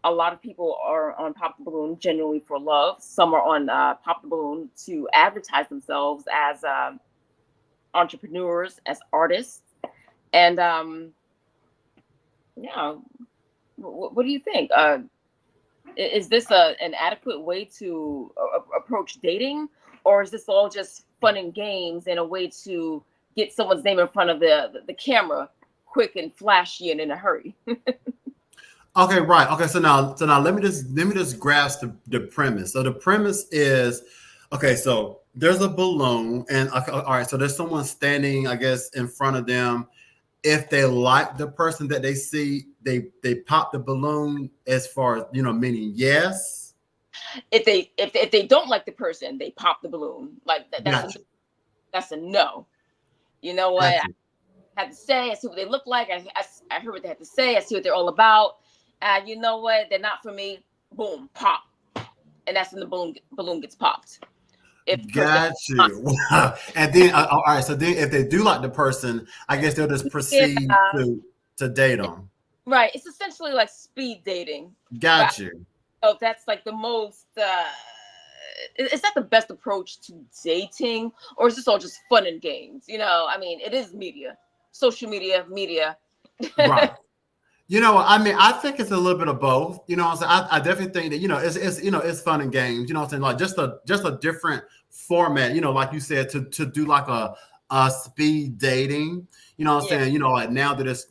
[SPEAKER 4] A lot of people are on Pop the Balloon genuinely for love. Some are on Pop the Balloon to advertise themselves as entrepreneurs, as artists. And yeah, what do you think? Is this an adequate way to approach dating, or is this all just fun and games and a way to get someone's name in front of the camera quick and flashy and in a hurry?
[SPEAKER 3] Okay, right. Okay, so now let me just grasp the premise. So the premise is, okay, so there's a balloon, and okay, all right, so there's someone standing, I guess, in front of them. If they like the person that they see, they pop the balloon, as far as, meaning yes.
[SPEAKER 4] If they don't like the person, they pop the balloon. Like
[SPEAKER 3] Gotcha.
[SPEAKER 4] That's a no. You know what?
[SPEAKER 3] Gotcha.
[SPEAKER 4] I had to say. I see what they look like. I heard what they had to say. I see what they're all about. You know what? They're not for me. Boom, pop, and that's when the balloon gets popped.
[SPEAKER 3] Got you. And then, all right. So then, if they do like the person, I guess they'll just proceed to date them.
[SPEAKER 4] Right. It's essentially like speed dating.
[SPEAKER 3] Got you.
[SPEAKER 4] So that's like the most. Is that the best approach to dating, or is this all just fun and games? I mean, it is media, social media.
[SPEAKER 3] Right. I mean, I think it's a little bit of both. I definitely think that, it's fun and games. What I'm saying? Like just a different format. Like you said, to do like a speed dating. What I'm saying? Like now they're just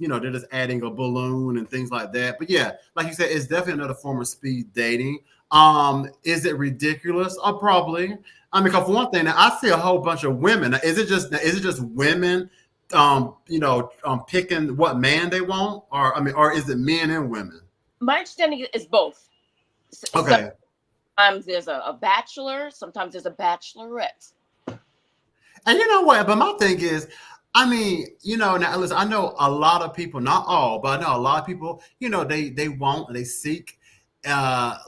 [SPEAKER 3] adding a balloon and things like that. But yeah, like you said, it's definitely another form of speed dating. Is it ridiculous? Probably. I mean, because for one thing, I see a whole bunch of women. Is it just women? Picking what man they want, or is it men and women?
[SPEAKER 4] My understanding is both.
[SPEAKER 3] Okay.
[SPEAKER 4] Sometimes there's a bachelor, sometimes there's a bachelorette.
[SPEAKER 3] And you know what? But my thing is, I mean, now listen, I know a lot of people, not all, but I know a lot of people, they seek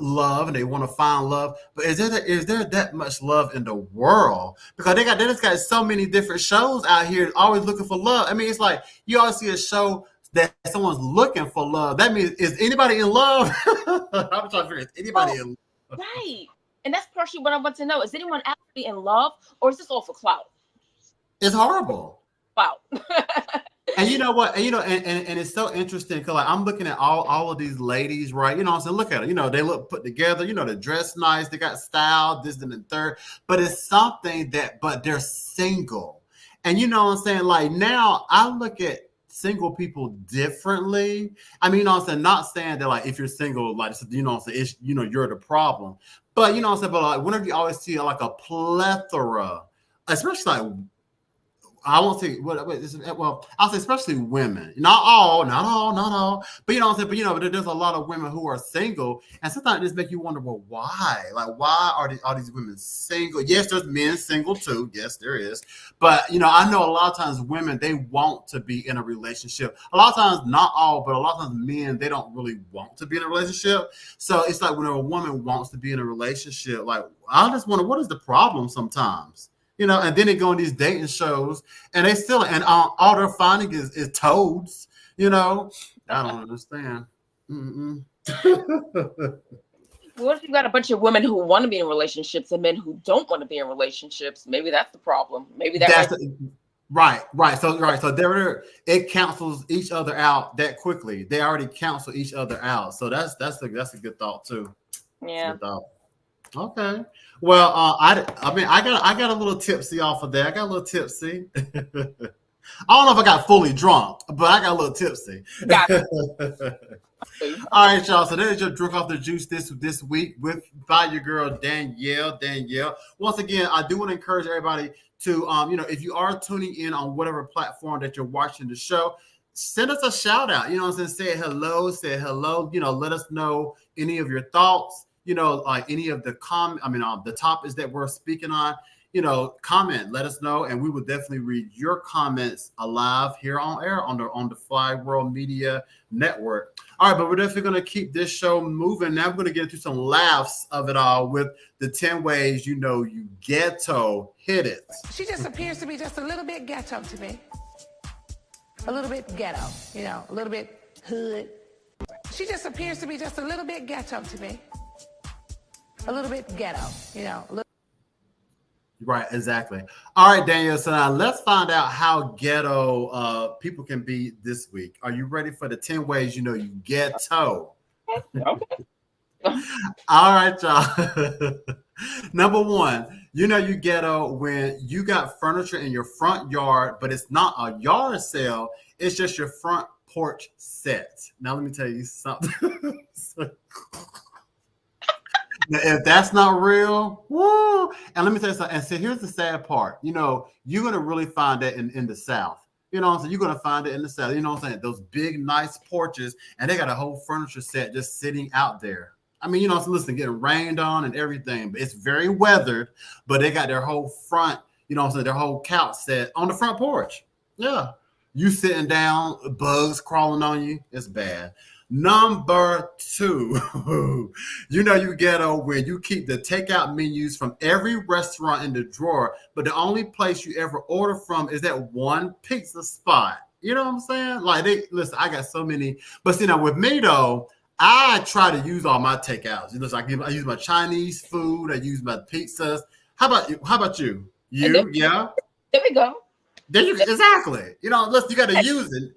[SPEAKER 3] love, and they want to find love. But is there that much love in the world? Because they just got so many different shows out here always looking for love. I mean, it's like you always see a show that someone's looking for love. That means, is anybody in love? I'm trying to figure, is anybody in love?
[SPEAKER 4] Right. And that's partially what I want to know. Is anyone actually in love, or is this all for clout?
[SPEAKER 3] It's horrible.
[SPEAKER 4] Wow.
[SPEAKER 3] And you know what? And it's so interesting because like I'm looking at all of these ladies, right? I'm saying, look at them. They look put together. They dress nice. They got style, this and the third. But it's something but they're single. And what I'm saying? Like now I look at single people differently. I mean, I'm saying, not saying that like if you're single, like I'm saying, it's, you're the problem. But I'm saying, but like whenever you always see like a plethora, especially like, I won't say well, I'll say especially women. Not all. But what I'm saying, but there's a lot of women who are single, and sometimes it just make you wonder, well, why? Like, why are these women single? Yes, there's men single too. Yes, there is. But I know a lot of times women, they want to be in a relationship. A lot of times, not all, but a lot of times men, they don't really want to be in a relationship. So it's like when a woman wants to be in a relationship, like I just wonder, what is the problem sometimes? And then they go on these dating shows, and they still, and all they're finding is toads. I don't understand.
[SPEAKER 4] What if you got a bunch of women who want to be in relationships and men who don't want to be in relationships? Maybe that's the problem. Maybe that's
[SPEAKER 3] right. So it cancels each other out that quickly. They already cancel each other out. So that's a good thought too.
[SPEAKER 4] Yeah.
[SPEAKER 3] Okay. Well, I got a little tipsy off of that. I got a little tipsy. I don't know if I got fully drunk, but I got a little tipsy.
[SPEAKER 4] Got it.
[SPEAKER 3] All right, y'all. So there's your drink off the juice this week by your girl Danielle. Once again, I do want to encourage everybody to if you are tuning in on whatever platform that you're watching the show, send us a shout out. Say hello. Let us know any of your thoughts. Like any of the the topics that we're speaking on, comment, let us know, and we will definitely read your comments alive here on air on the Fly World Media Network. All right, but we're definitely going to keep this show moving. Now we're going to get into some laughs of it all with the 10 ways you ghetto. Hit it.
[SPEAKER 6] She just appears to be just a little bit ghetto to me. A little bit ghetto, a little bit hood. She just appears to be just a little bit ghetto to me. A little bit ghetto, you know.
[SPEAKER 3] Right, exactly. All right, Daniel. So now let's find out how ghetto people can be this week. Are you ready for the 10 ways you know you ghetto?
[SPEAKER 4] Okay.
[SPEAKER 3] All right, y'all. Number one, you know you ghetto when you got furniture in your front yard, but it's not a yard sale. It's just your front porch set. Now, let me tell you something. Now, if that's not real, woo! And let me tell you something. And so here's the sad part. You know, you're going to really find that in the South. You know what I'm saying? You're going to find it in the South. You know what I'm saying? Those big, nice porches, and they got a whole furniture set just sitting out there. I mean, you know, so listen, getting rained on and everything, but it's very weathered, but they got their whole front, you know what I'm saying, their whole couch set on the front porch. Yeah. You sitting down, bugs crawling on you. It's bad. Number two, you know you ghetto when you keep the takeout menus from every restaurant in the drawer, but the only place you ever order from is that one pizza spot. You know what I'm saying? Like, listen, I got so many. But see, now with me though, I try to use all my takeouts. You know, so I use my Chinese food. I use my pizzas. How about you? How about you? Yeah.
[SPEAKER 4] There we go.
[SPEAKER 3] There you exactly. You know, listen, you got to use it.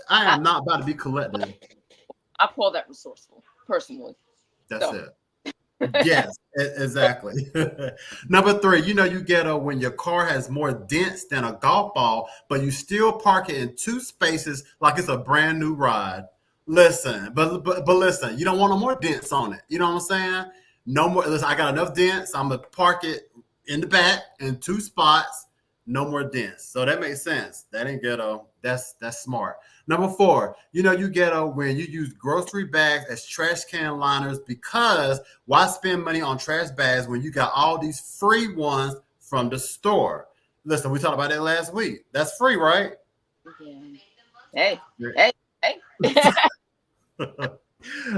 [SPEAKER 3] I am not about to be collective.
[SPEAKER 4] I call that resourceful, personally.
[SPEAKER 3] That's it. Yes, exactly. Number three, you know you ghetto when your car has more dents than a golf ball, but you still park it in two spaces like it's a brand new ride. Listen, but listen, you don't want no more dents on it. You know what I'm saying? No more. Listen, I got enough dents. I'm gonna park it in the back in two spots. No more dents. So that makes sense. That ain't ghetto. That's smart. Number four, you know you ghetto when you use grocery bags as trash can liners, because why spend money on trash bags when you got all these free ones from the store? Listen, we talked about that last week. That's free, right?
[SPEAKER 4] Yeah. Hey.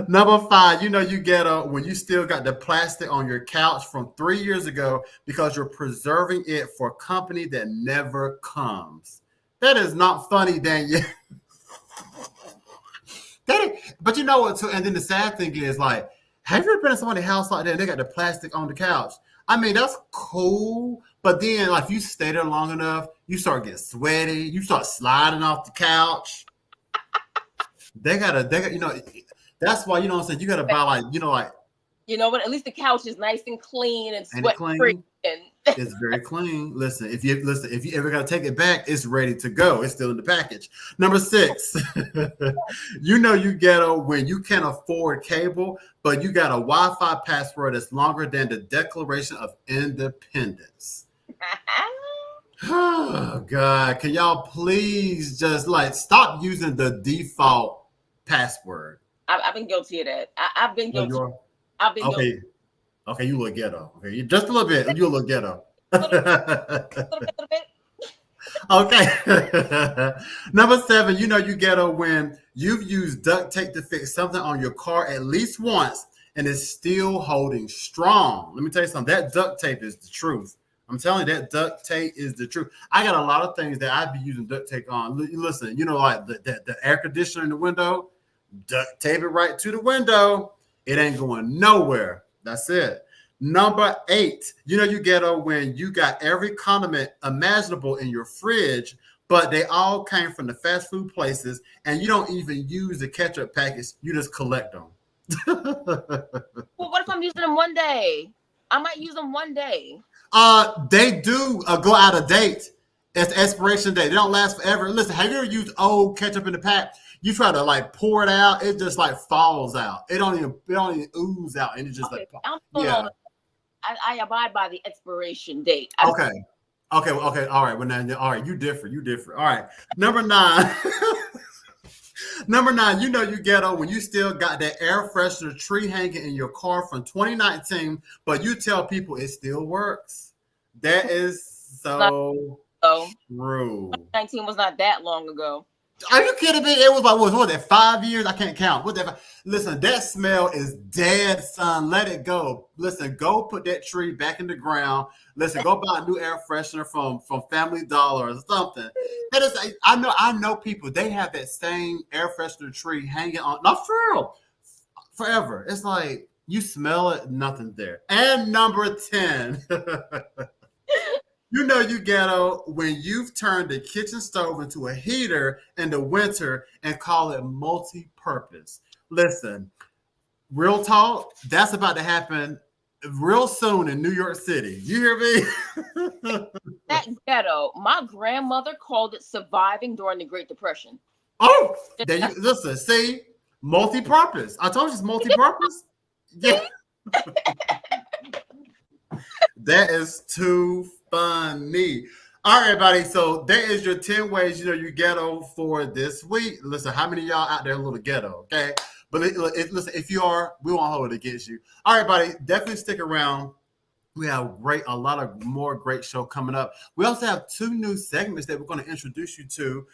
[SPEAKER 3] Number five, you know you ghetto when you still got the plastic on your couch from 3 years ago because you're preserving it for company that never comes. That is not funny, Daniel. But you know what? Too, and then the sad thing is, like, have you ever been in somebody's house like that and they got the plastic on the couch? I mean, that's cool. But then, like, if you stay there long enough, you start getting sweaty. You start sliding off the couch. They got, you know, that's why, you know what I'm saying, you got to buy, like, you know what? At least the couch is nice and clean and sweat-free. It's very clean. Listen, if you ever got to take it back, it's ready to go. It's still in the package. Number six, you know you ghetto when you can't afford cable, but you got a Wi-Fi password that's longer than the Declaration of Independence. Oh, God. Can y'all please just, like, stop using the default password?
[SPEAKER 4] I've been guilty of that. I've been guilty. Guilty.
[SPEAKER 3] Okay, you look ghetto. Okay, just a little bit. You look ghetto.
[SPEAKER 4] A little bit.
[SPEAKER 3] Okay. Number seven, you know you ghetto when you've used duct tape to fix something on your car at least once and it's still holding strong. Let me tell you something. That duct tape is the truth. I'm telling you, that duct tape is the truth. I got a lot of things that I'd be using duct tape on. Listen, you know, like the air conditioner in the window, duct tape it right to the window. It ain't going nowhere. That's it. Number eight, you know you ghetto when you got every condiment imaginable in your fridge, but they all came from the fast food places, and you don't even use the ketchup packets. You just collect them.
[SPEAKER 4] Well, what if I'm using them one day? I might use them one day.
[SPEAKER 3] They do go out of date. It's the expiration date. They don't last forever. Listen, have you ever used old ketchup in the pack? You try to like pour it out, it just like falls out. It don't even ooze out, and it just
[SPEAKER 4] okay. I abide by the expiration date.
[SPEAKER 3] Okay. All right. Well, now, all right. You different. All right. Number nine. Number nine. You know you ghetto when you still got that air freshener tree hanging in your car from 2019, but you tell people it still works. That is so true.
[SPEAKER 4] 2019 was not that long ago.
[SPEAKER 3] Are you kidding me? It was like, what was that, 5 years? I can't count. What that? Listen, that smell is dead, son. Let it go. Listen, go put that tree back in the ground. Listen, go buy a new air freshener from Family Dollar or something. That is, I know people. They have that same air freshener tree hanging on, not for real, forever. It's like you smell it, nothing there. And number 10. You know you ghetto when you've turned the kitchen stove into a heater in the winter and call it multi-purpose. Listen, real talk, that's about to happen real soon in New York City. You hear me?
[SPEAKER 4] That ghetto, my grandmother called it surviving during the Great Depression.
[SPEAKER 3] Oh, there you listen, see? Multi-purpose. I told you it's multi-purpose. Yeah. That is too funny. All right, everybody. So there is your 10 ways you ghetto for this week. Listen, how many of y'all out there a little ghetto? Okay. But listen, if you are, we won't hold it against you. All right, buddy. Definitely stick around. We have a lot of more great show coming up. We also have 2 new segments that we're going to introduce you to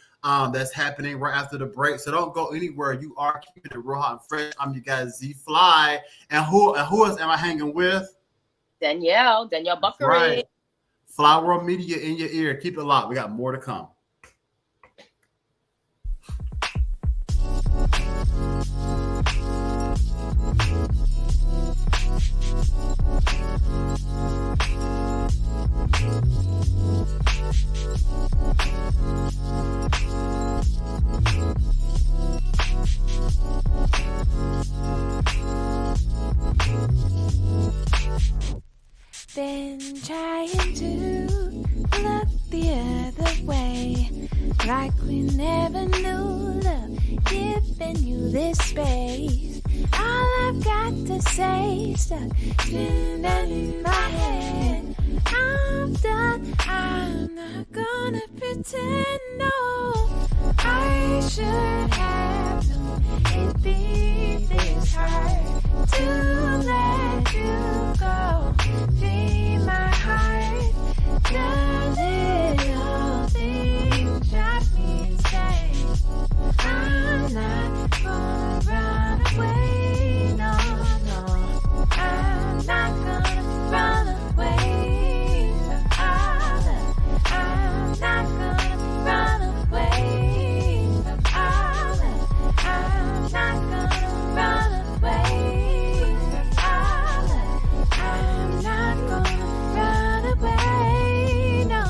[SPEAKER 3] that's happening right after the break. So don't go anywhere. You are keeping it real hot and fresh. I'm you guys Z Fly. And who else am I hanging with?
[SPEAKER 4] Danielle Buckery.
[SPEAKER 3] Right. Fly World Media in your ear. Keep it locked. We got more to come.
[SPEAKER 2] Been trying to look the other way, like we never knew love giving you this space. All I've got to say is stuck spinning in my head. I'm done, I'm not gonna pretend, no. I should have known it'd be this hard to let you go. Be my heart, the little things drive me insane. I'm not gonna run away, no, no. I'm not gonna run away from all that. I'm not gonna run away from all that. I'm not gonna run away from all that. I'm not gonna run away, no.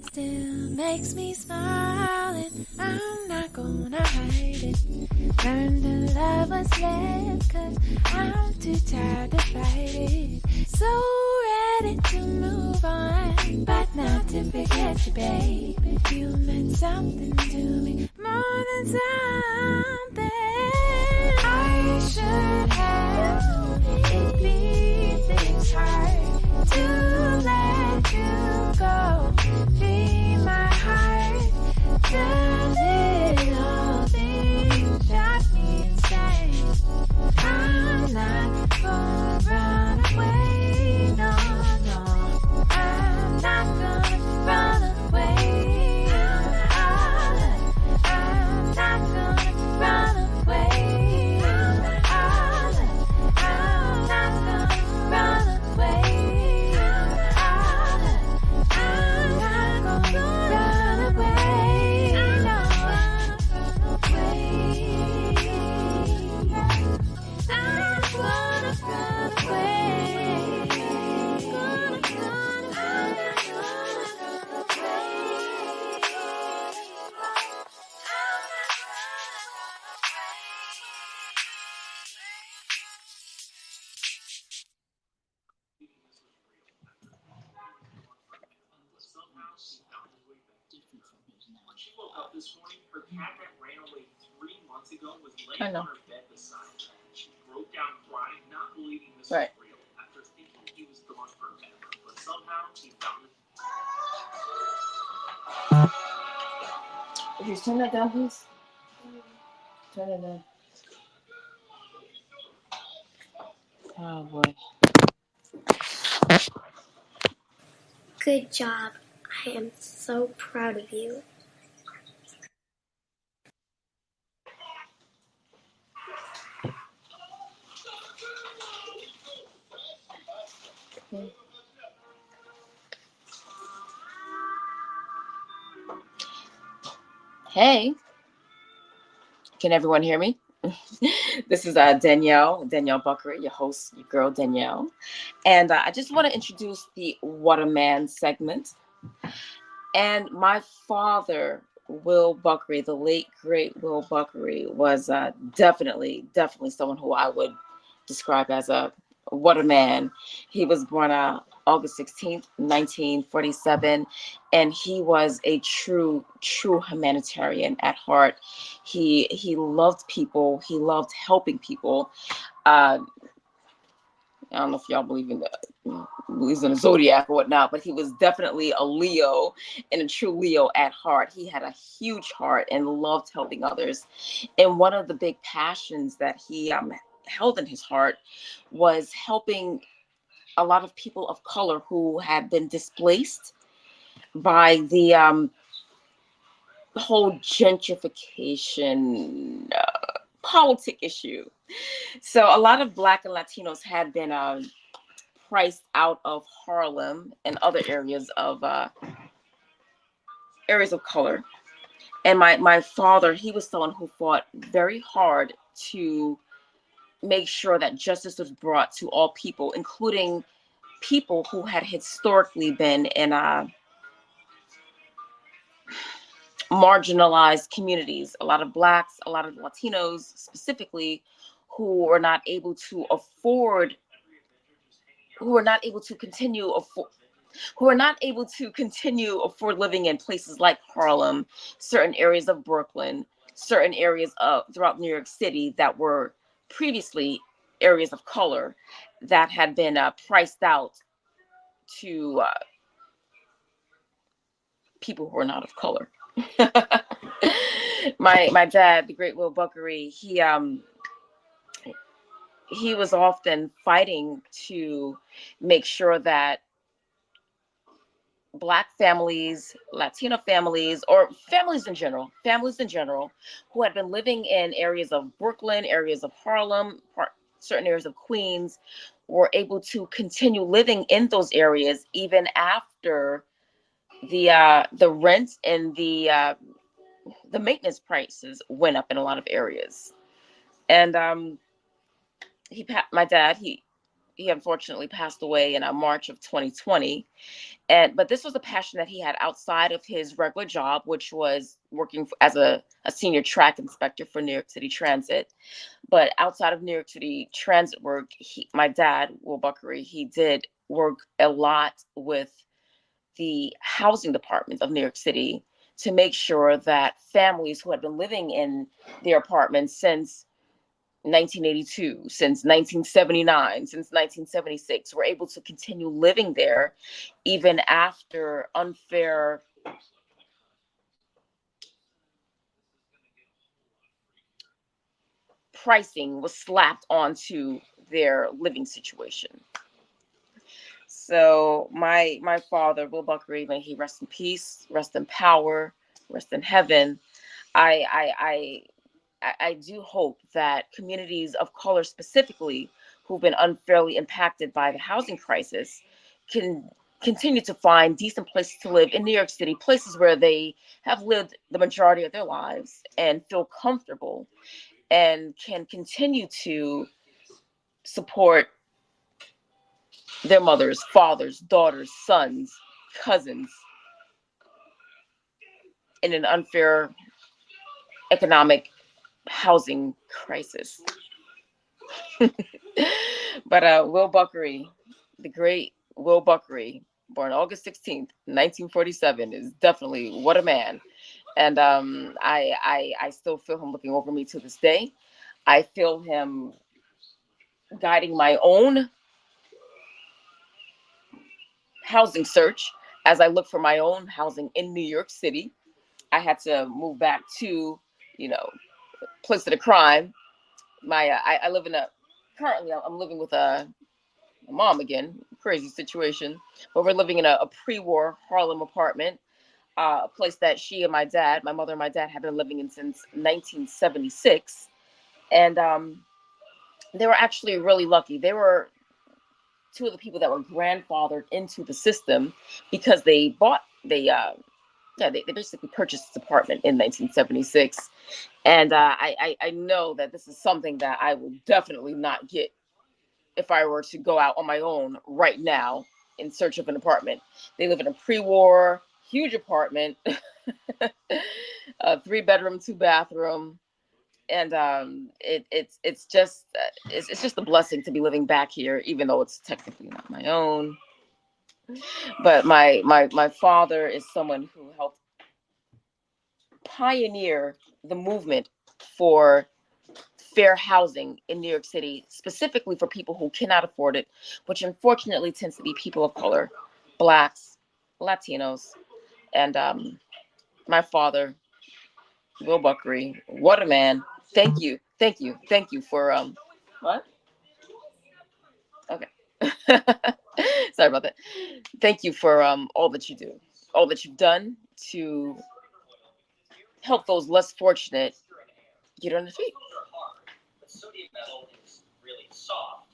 [SPEAKER 2] Still makes me smile, and I'm not gonna hide it. Learn to love what's left, 'cause I'm too tired to fight it. So ready to move on, but not to forget you, baby. You meant something to me, more than something. I should have known it'd be this hard to let you go. Be my heart, the little things drive me insane. I'm not gonna run away, no, no. I'm not gonna run away from all that. I'm not gonna run away from all that. I'm not gonna run away from all that. I'm not gonna run away, no, run away. I'm gonna run away. I'm not gonna run
[SPEAKER 7] When she woke up this morning, her cat that ran away 3 months ago was
[SPEAKER 4] I
[SPEAKER 7] laying
[SPEAKER 4] know.
[SPEAKER 7] on her bed beside her. She broke down crying, not believing this
[SPEAKER 4] Right.
[SPEAKER 7] was real, after thinking he was gone forever. But somehow he found it.
[SPEAKER 4] Would you turn that down, please? Turn it down. Oh boy.
[SPEAKER 8] Good job. I am so proud of you.
[SPEAKER 4] Hey, can everyone hear me? This is Danielle Buckery, your host, your girl Danielle. And I just want to introduce the What a Man segment. And my father, Will Buckery, the late, great Will Buckery, was definitely someone who I would describe as a what a man. He was born August 16th, 1947, and he was a true humanitarian at heart. He loved people. He loved helping people. I don't know if y'all believe in believes in the zodiac or whatnot, but he was definitely a Leo and a true Leo at heart. He had a huge heart and loved helping others. And one of the big passions that he held in his heart was helping a lot of people of color who had been displaced by the whole gentrification politic issue. So a lot of Black and Latinos had been priced out of Harlem and other areas of color. And my father, he was someone who fought very hard to make sure that justice was brought to all people, including people who had historically been in marginalized communities. A lot of Blacks, a lot of Latinos specifically, who were not able to afford, who were not able to continue afford living in places like Harlem, certain areas of Brooklyn, certain areas of throughout New York City that were previously areas of color that had been priced out to people who are not of color. my dad, the great Will Buckery, he was often fighting to make sure that Black families, Latino families, or families in general, who had been living in areas of Brooklyn, areas of Harlem, certain areas of Queens, were able to continue living in those areas even after the rent and the maintenance prices went up in a lot of areas. And my dad, he unfortunately passed away in March of 2020. But this was a passion that he had outside of his regular job, which was working as a senior track inspector for New York City Transit. But outside of New York City Transit work, my dad, Will Buckery, he did work a lot with the housing department of New York City to make sure that families who had been living in their apartments since 1982, since 1979, since 1976, were able to continue living there even after unfair pricing was slapped onto their living situation. So my father, Will Buckery, may he rest in peace, rest in power, rest in heaven. I do hope that communities of color specifically who've been unfairly impacted by the housing crisis can continue to find decent places to live in New York City, places where they have lived the majority of their lives and feel comfortable and can continue to support their mothers, fathers, daughters, sons, cousins in an unfair economic housing crisis. But Will Buckery, the great Will Buckery, born August 16th, 1947, is definitely what a man. And I still feel him looking over me to this day. I feel him guiding my own housing search as I look for my own housing in New York City. I had to move back to, place of the crime. I live currently I'm living with my mom again, crazy situation. But we're living in a pre-war Harlem apartment, a place that she and my mother and my dad, have been living in since 1976. And they were actually really lucky. They were two of the people that were grandfathered into the system because they basically purchased this apartment in 1976. And I know that this is something that I will definitely not get if I were to go out on my own right now in search of an apartment. They live in a pre-war, huge apartment, a 3-bedroom, 2-bathroom. And it's just a blessing to be living back here, even though it's technically not my own. But my father is someone who helped pioneer the movement for fair housing in New York City, specifically for people who cannot afford it, which unfortunately tends to be people of color, Blacks, Latinos. And my father, Will Buckery, what a man. Thank you for what? Okay. Sorry about that. Thank you for all that you do, all that you've done to help those less fortunate get on their feet.
[SPEAKER 7] The sodium metal is really soft,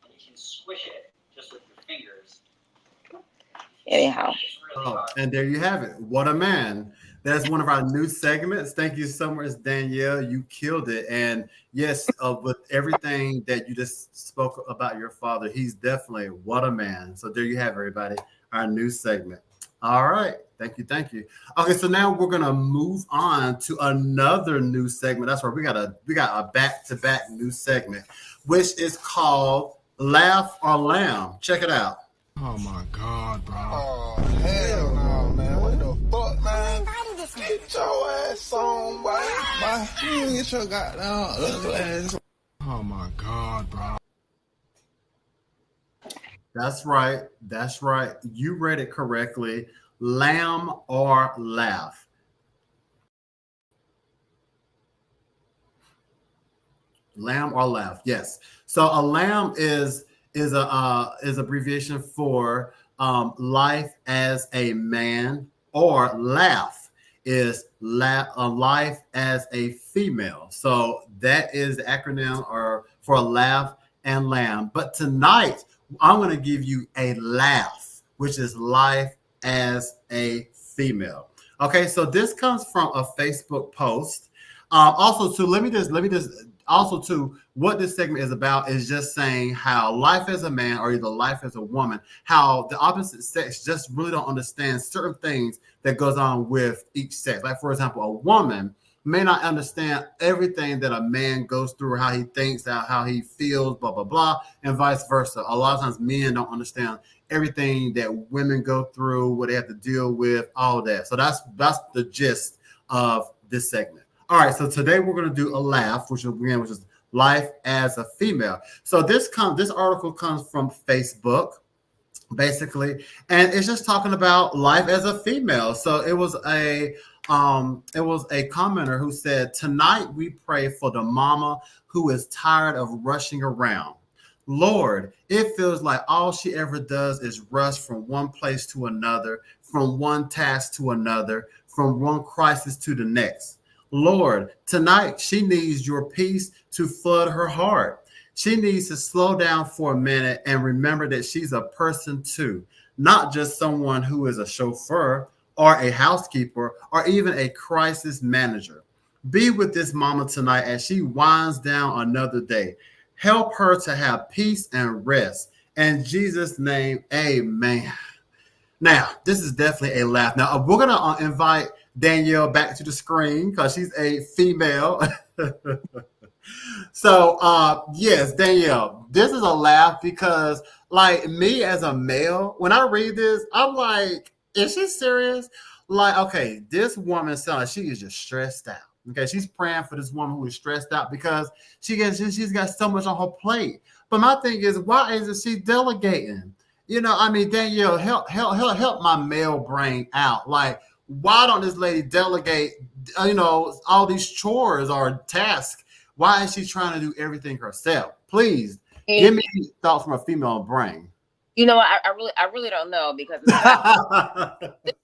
[SPEAKER 7] and you can squish it just with your fingers.
[SPEAKER 4] Anyhow.
[SPEAKER 3] Oh, and there you have it. What a man. That's one of our new segments. Thank you so much, Danielle. You killed it. And yes, with everything that you just spoke about your father, he's definitely what a man. So there you have it, everybody, our new segment. All right. Thank you. Thank you. Okay, so now we're gonna move on to another new segment. That's right. We got a back-to-back new segment, which is called Laugh or Lamb. Check it out.
[SPEAKER 9] Oh my God, bro.
[SPEAKER 10] Oh, hell no, man. What the fuck, man? Get your ass on, boy. You get your goddamn ugly ass.
[SPEAKER 9] Oh my God, bro.
[SPEAKER 3] That's right. That's right. You read it correctly. Lamb or laugh. Lamb or laugh. Yes. So a lamb is abbreviation for life as a man, or laugh is life as a female. So that is the acronym or for laugh and lamb. But tonight I'm going to give you a laugh, which is life as a female. Okay, so this comes from a Facebook post. Also, too, let me just also too, what this segment is about is just saying how life as a man or either life as a woman, how the opposite sex just really don't understand certain things that goes on with each sex. Like, for example, a woman may not understand everything that a man goes through, how he thinks, how he feels, blah, blah, blah, and vice versa. A lot of times men don't understand everything that women go through, what they have to deal with, all of that. So that's the gist of this segment. All right, so today we're going to do a laugh, which is life as a female. So this article comes from Facebook, basically, and it's just talking about life as a female. So it was a commenter who said, "Tonight we pray for the mama who is tired of rushing around. Lord, it feels like all she ever does is rush from one place to another, from one task to another, from one crisis to the next. Lord, tonight she needs your peace to flood her heart. She needs to slow down for a minute and remember that she's a person too, not just someone who is a chauffeur or a housekeeper or even a crisis manager. Be with this mama tonight as she winds down another day. Help her to have peace and rest. In Jesus' name, amen." Now, this is definitely a laugh. Now, we're going to invite Danielle back to the screen because she's a female. So, yes, Danielle, this is a laugh because, like, me as a male, when I read this, I'm like, is she serious? Like, okay, this woman sounds like she is just stressed out. Okay, she's praying for this woman who is stressed out because she's got so much on her plate. But my thing is, why isn't she delegating? You know, I mean, Danielle, help my male brain out. Like, why don't this lady delegate, all these chores or tasks? Why is she trying to do everything herself? Please give me thoughts from a female brain.
[SPEAKER 4] You know, I really don't know because it's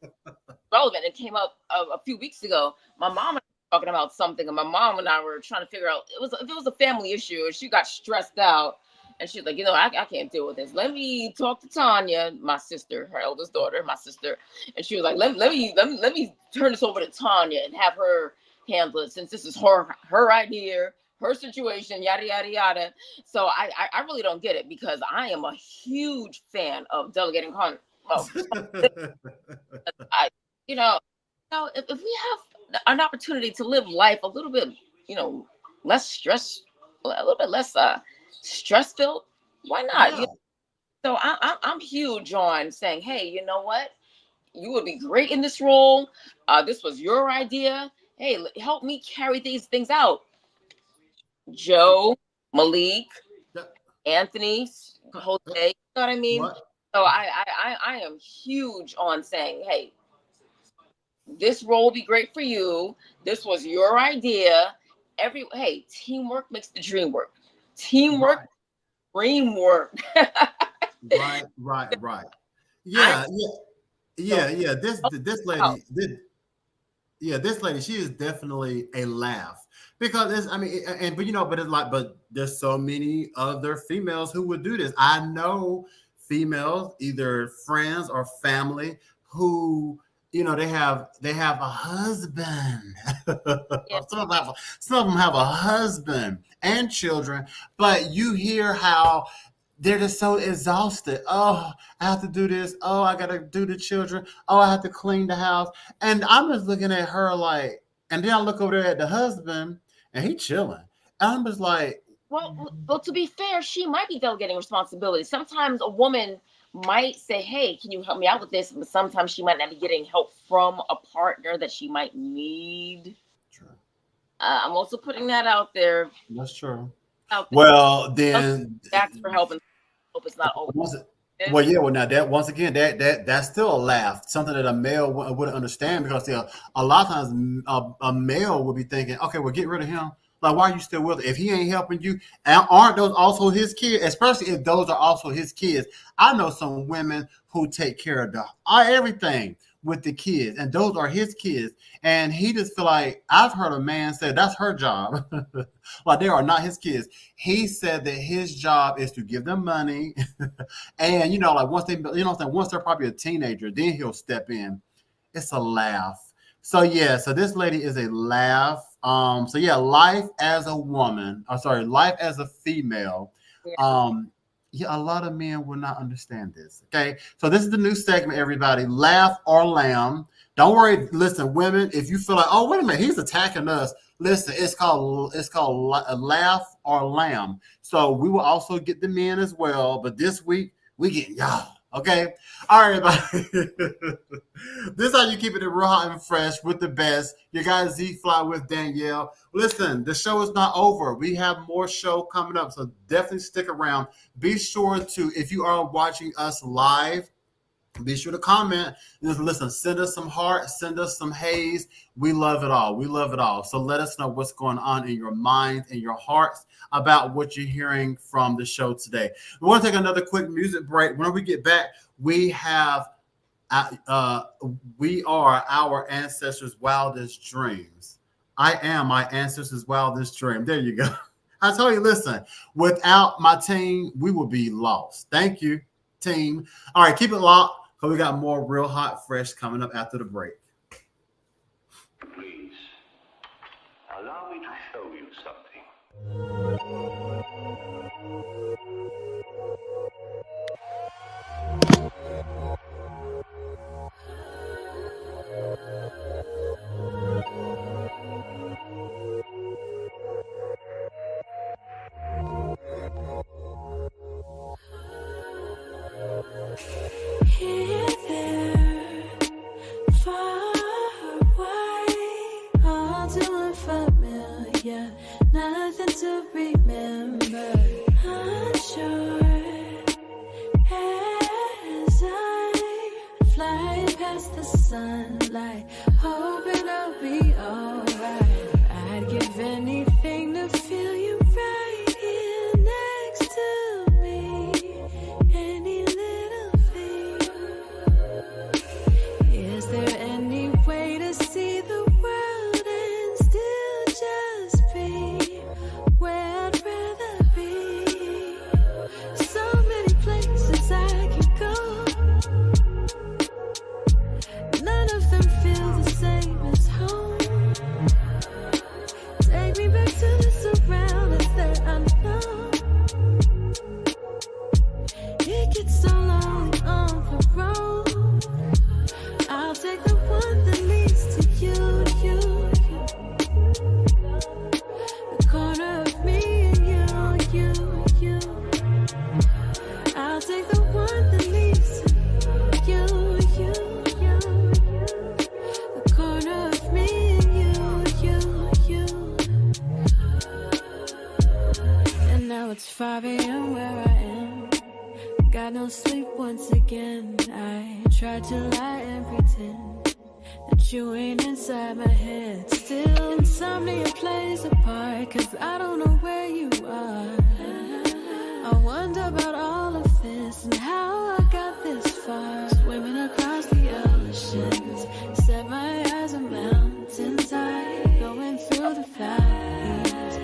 [SPEAKER 4] relevant. It came up a few weeks ago. My mom and I were talking about something, and my mom and I were trying to figure out if it was a family issue, and she got stressed out, and she's like, I can't deal with this. Let me talk to Tanya, my sister, her eldest daughter, my sister, and she was like, let me turn this over to Tanya and have her handle it since this is her idea, her situation, yada yada yada. So I really don't get it because I am a huge fan of delegating if we have an opportunity to live life a little bit, less stress, a little bit less stress filled, why not?
[SPEAKER 3] Yeah.
[SPEAKER 4] So I'm huge on saying, hey, you know what? You would be great in this role. This was your idea. Hey, help me carry these things out. Joe, Malik, Anthony, Jose, you know what I mean?
[SPEAKER 3] What?
[SPEAKER 4] So I am huge on saying, hey, this role will be great for you. This was your idea. Teamwork makes the dream work. Teamwork, dream work.
[SPEAKER 3] Right. Yeah. This lady, she is definitely a laugh because but there's so many other females who would do this. I know females, either friends or family, who they have a husband.
[SPEAKER 4] Yeah.
[SPEAKER 3] Some of them have a husband and children, but you hear how they're just so exhausted. Oh, I have to do this. Oh, I got to do the children. Oh, I have to clean the house. And I'm just looking at her like, and then I look over there at the husband and he chilling. And I'm just like.
[SPEAKER 4] Well, to be fair, she might be delegating responsibility. Sometimes a woman might say, hey, can you help me out with this? But sometimes she might not be getting help from a partner that she might need.
[SPEAKER 3] True.
[SPEAKER 4] I'm also putting that out there.
[SPEAKER 3] That's true. Well, then.
[SPEAKER 4] Ask for help and hope it's not over.
[SPEAKER 3] Well, yeah. Well, now that once again, that's still a laugh. Something that a male wouldn't understand because a lot of times a male would be thinking, okay, well, get rid of him. Like, why are you still with him? If he ain't helping you, aren't those also his kids? Especially if those are also his kids. I know some women who take care of everything with the kids, and those are his kids. And he just feel like, I've heard a man say that's her job. Like, they are not his kids. He said that his job is to give them money. And, like once they're probably a teenager, then he'll step in. It's a laugh. So yeah, so this lady is a laugh. Life as a woman, life as a female. A lot of men will not understand this. Okay, so this is the new segment, everybody. Laugh or lamb. Don't worry. Listen, women, if you feel like, oh, wait a minute, he's attacking us. Listen, it's called laugh or lamb. So we will also get the men as well, but this week we get y'all. Okay. All right, everybody. This is how you keep it real hot and fresh with the best. You guys Z-Fly with Danielle. Listen, the show is not over. We have more show coming up, so definitely stick around. Be sure to, if you are watching us live, be sure to comment. Listen, send us some hearts, send us some haze. We love it all. We love it all. So let us know what's going on in your minds and your hearts about what you're hearing from the show today. We want to take another quick music break. When we get back, we are our ancestors' wildest dreams. I am my ancestors' wildest dream. There you go. I told you, listen, without my team, we will be lost. Thank you, team. All right, keep it locked. So we got more Real Hot Fresh coming up after the break.
[SPEAKER 11] Please, allow me to show you something.
[SPEAKER 2] Here, there, far away, all too unfamiliar, nothing to remember. Unsure as I fly past the sunlight, hoping I'll be alright. I'd give anything to feel you right here next to me. Any little it's 5 a.m. where I am. Got no sleep once again. I tried to lie and pretend that you ain't inside my head. Still, insomnia plays a part, 'cause I don't know where you are. I wonder about all of this and how I got this far. Swimming across the oceans, set my eyes on mountains high, going through the valleys.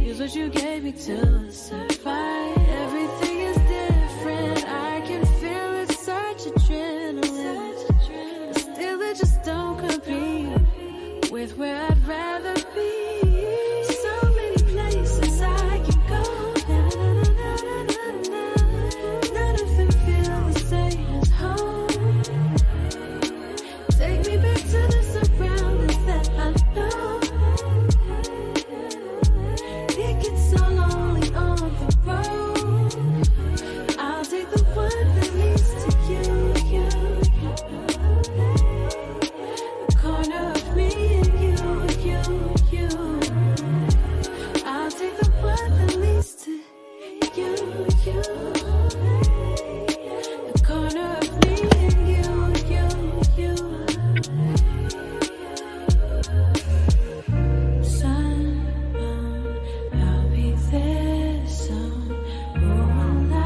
[SPEAKER 2] Use what you gave me to survive. Everything is different. I can feel it, such adrenaline. But still, it just don't compete with where I'd rather be. So many places I can go. None of them feel the same as home. Take me back to the surroundings that I know. It gets so lonely on the road. I'll take the one that leads to you. The corner of me and you. I'll take the one that leads to you. The corner of me and you. Sun, moon, I'll be there soon. Who will I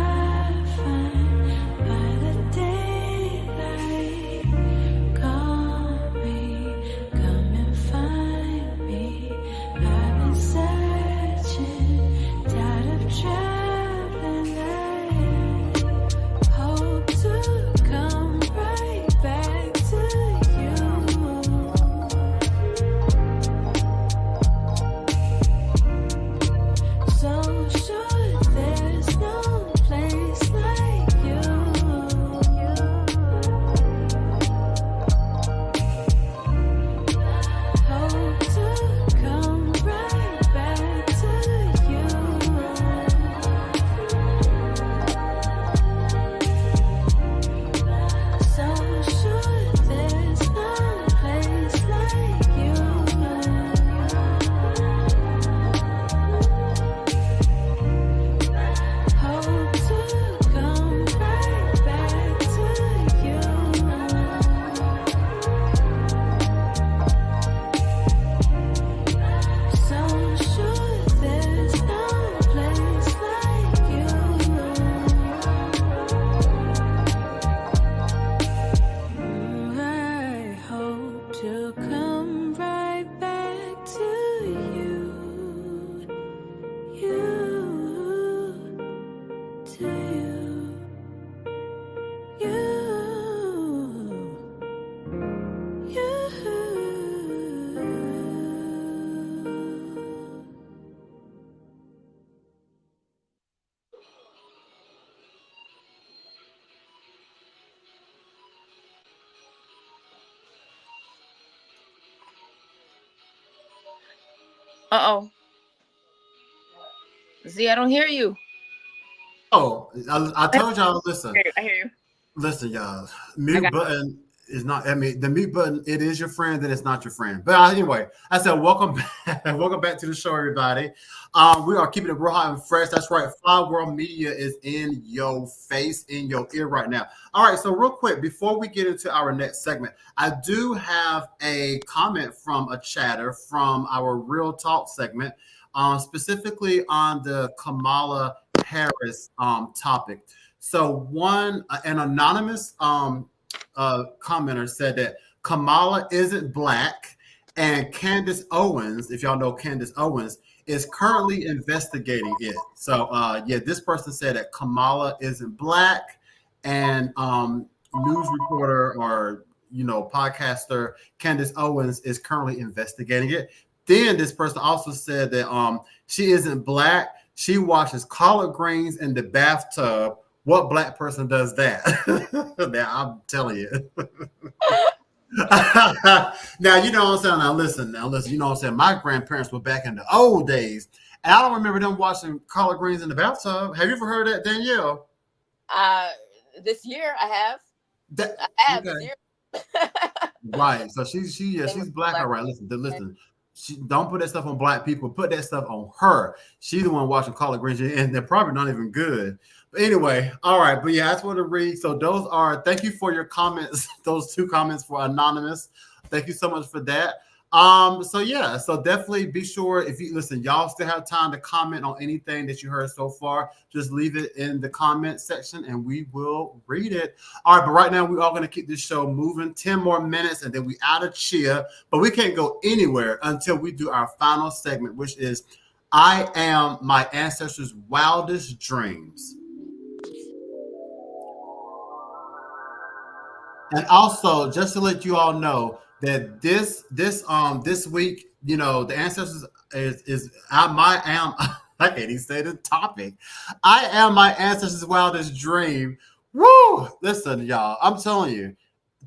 [SPEAKER 2] find by the daylight? Call me, come and find me. I've been searching, tired of traveling. I hope to come right back to you. So sure there's no place like you. Hope to come right back to you. So sure there's no place like you. Hope to come right back to you. So sure there's no place like you. I hope to come right back to you. To
[SPEAKER 4] Uh-oh. Z, I don't hear you.
[SPEAKER 3] Oh, I told y'all, listen.
[SPEAKER 4] I hear you.
[SPEAKER 3] Listen, y'all. Mute button is not. I mean, the mute button. It is your friend, then it's not your friend. But anyway, I said, welcome back. Welcome back to the show, everybody. We are keeping it real hot and fresh. That's right. Fly World Media is in your face, in your ear right now. All right. So real quick, before we get into our next segment, I do have a comment from a chatter from our Real Talk segment, specifically on the Kamala Harris topic. So an anonymous commenter said that Kamala isn't black, and Candace Owens, if y'all know Candace Owens, is currently investigating it. So this person said that Kamala isn't black, and news reporter or podcaster Candace Owens is currently investigating it. Then this person also said that she isn't black. She washes collard greens in the bathtub. What black person does that? Now, I'm telling you. Now, you know what I'm saying? Now, listen. You know what I'm saying? My grandparents were back in the old days, and I don't remember them washing collard greens in the bathtub. Have you ever heard of that, Danielle?
[SPEAKER 4] This year I have. I have
[SPEAKER 3] okay.
[SPEAKER 4] this year.
[SPEAKER 3] Right. So she's black. All right. Listen. don't put that stuff on black people. Put that stuff on her. She's the one watching collard greens, and they're probably not even good. But anyway, all right. But yeah, I just want to read. So those are. Thank you for your comments. Those 2 comments for anonymous. Thank you so much for that. So yeah, so definitely be sure if you listen, y'all still have time to comment on anything that you heard so far. Just leave it in the comment section and we will read it. All right, but right now we are going to keep this show moving 10 more minutes and then we out of cheer, but we can't go anywhere until we do our final segment, which is I Am My Ancestors' Wildest Dreams. And also, just to let you all know that this week, you know, the ancestors is I can't even say the topic. I am my ancestors' wildest dream. Woo! Listen, y'all, I'm telling you,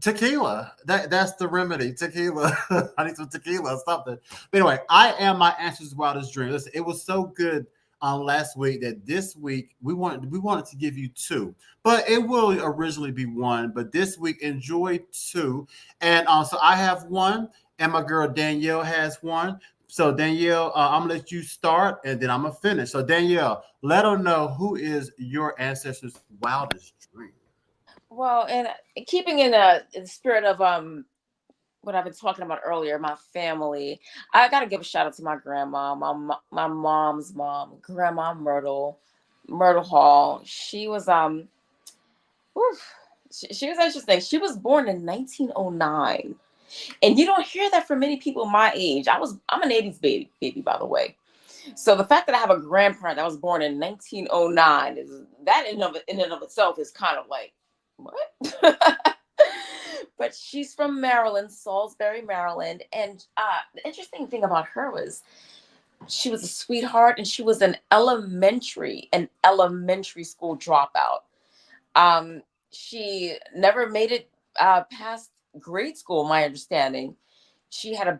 [SPEAKER 3] tequila. That's the remedy. Tequila. I need some tequila or something. But anyway, I am my ancestors' wildest dream. Listen, it was so good last week that this week we wanted to give you 2, but it will originally be 1. But this week, enjoy 2, and so I have 1, and my girl Danielle has 1. So Danielle, I'm gonna let you start, and then I'm gonna finish. So Danielle, let her know who is your ancestors' wildest dream.
[SPEAKER 4] Well, and keeping in the spirit of what I've been talking about earlier, my family, I got to give a shout out to my grandma, my mom's mom, Grandma Myrtle Hall. She was she was interesting. She was born in 1909, and you don't hear that from many people my age. I'm an 80s baby, by the way. So the fact that I have a grandparent that was born in 1909 is that in and of itself is kind of like what. But she's from Maryland, Salisbury, Maryland. And the interesting thing about her was she was a sweetheart and she was an elementary school dropout. She never made it past grade school, my understanding. She had a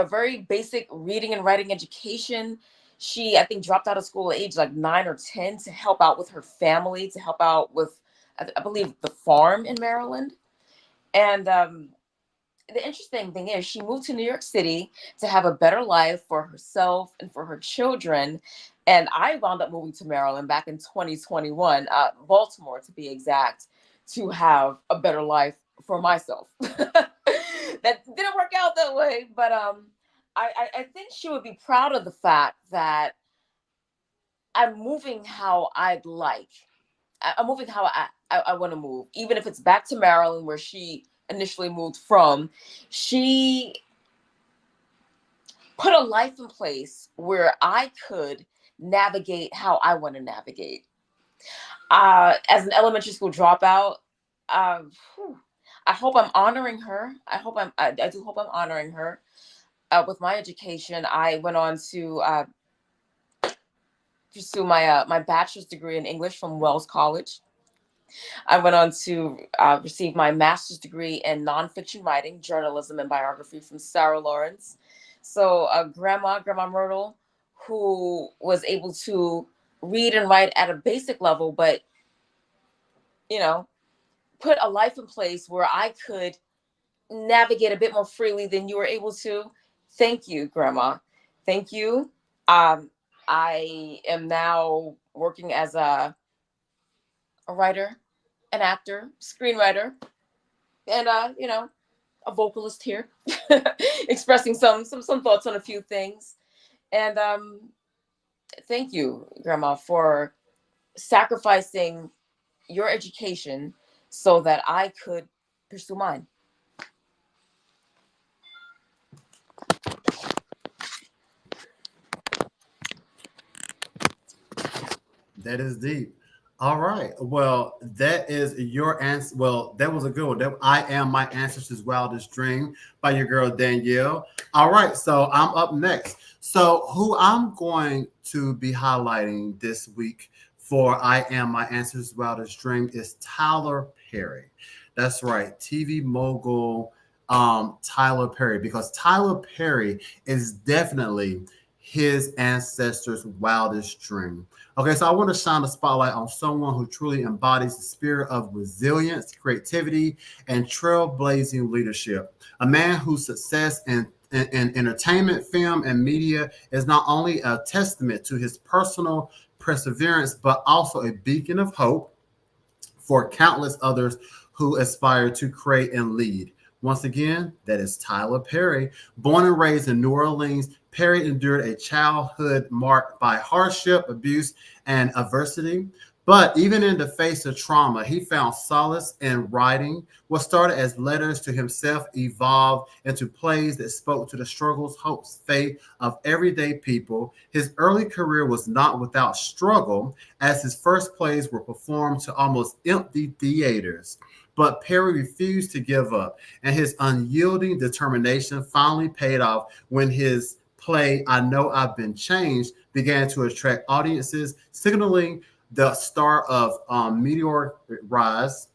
[SPEAKER 4] very basic reading and writing education. She, I think, dropped out of school at age like 9 or 10 to help out with her family, to help out with, I believe, the farm in Maryland. And the interesting thing is she moved to New York City to have a better life for herself and for her children. And I wound up moving to Maryland back in 2021, Baltimore to be exact, to have a better life for myself. That didn't work out that way, but I think she would be proud of the fact that I'm moving how I'd like. I'm moving how I want to move, even if it's back to Maryland where she initially moved from. She put a life in place where I could navigate how I want to navigate. As an elementary school dropout, I hope I'm honoring her. I do hope I'm honoring her. With my education, I went on to pursue my bachelor's degree in English from Wells College. I went on to receive my master's degree in nonfiction writing, journalism, and biography from Sarah Lawrence. So Grandma Myrtle, who was able to read and write at a basic level, but, you know, put a life in place where I could navigate a bit more freely than you were able to. Thank you, Grandma. Thank you. I am now working as a writer, an actor, screenwriter, and a vocalist here, expressing some thoughts on a few things. And thank you, Grandma, for sacrificing your education so that I could pursue mine.
[SPEAKER 3] That is deep. All right. Well, that is your answer. Well, that was a good one. I Am My Ancestors' Wildest Dream by your girl Danielle. All right. So I'm up next. So who I'm going to be highlighting this week for I Am My Ancestors' Wildest Dream is Tyler Perry. That's right. TV mogul Tyler Perry, because Tyler Perry is definitely his ancestors' wildest dream. Okay, so I want to shine a spotlight on someone who truly embodies the spirit of resilience, creativity, and trailblazing leadership. A man whose success and in entertainment, film, and media is not only a testament to his personal perseverance, but also a beacon of hope for countless others who aspire to create and lead. Once again, that is Tyler Perry. Born and raised in New Orleans, Perry endured a childhood marked by hardship, abuse, and adversity. But even in the face of trauma, he found solace in writing. What started as letters to himself evolved into plays that spoke to the struggles, hopes, faith of everyday people. His early career was not without struggle, as his first plays were performed to almost empty theaters. But Perry refused to give up, and his unyielding determination finally paid off when his play, I Know I've Been Changed, began to attract audiences, signaling the star of meteoric rise.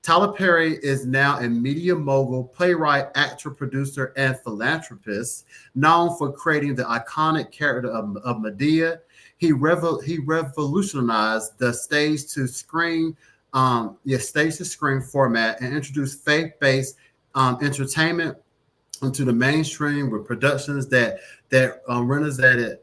[SPEAKER 3] Tyler Perry is now a media mogul, playwright, actor, producer, and philanthropist, known for creating the iconic character of Medea. He revolutionized the stage-to-screen format and introduced faith-based entertainment into the mainstream with productions that resonated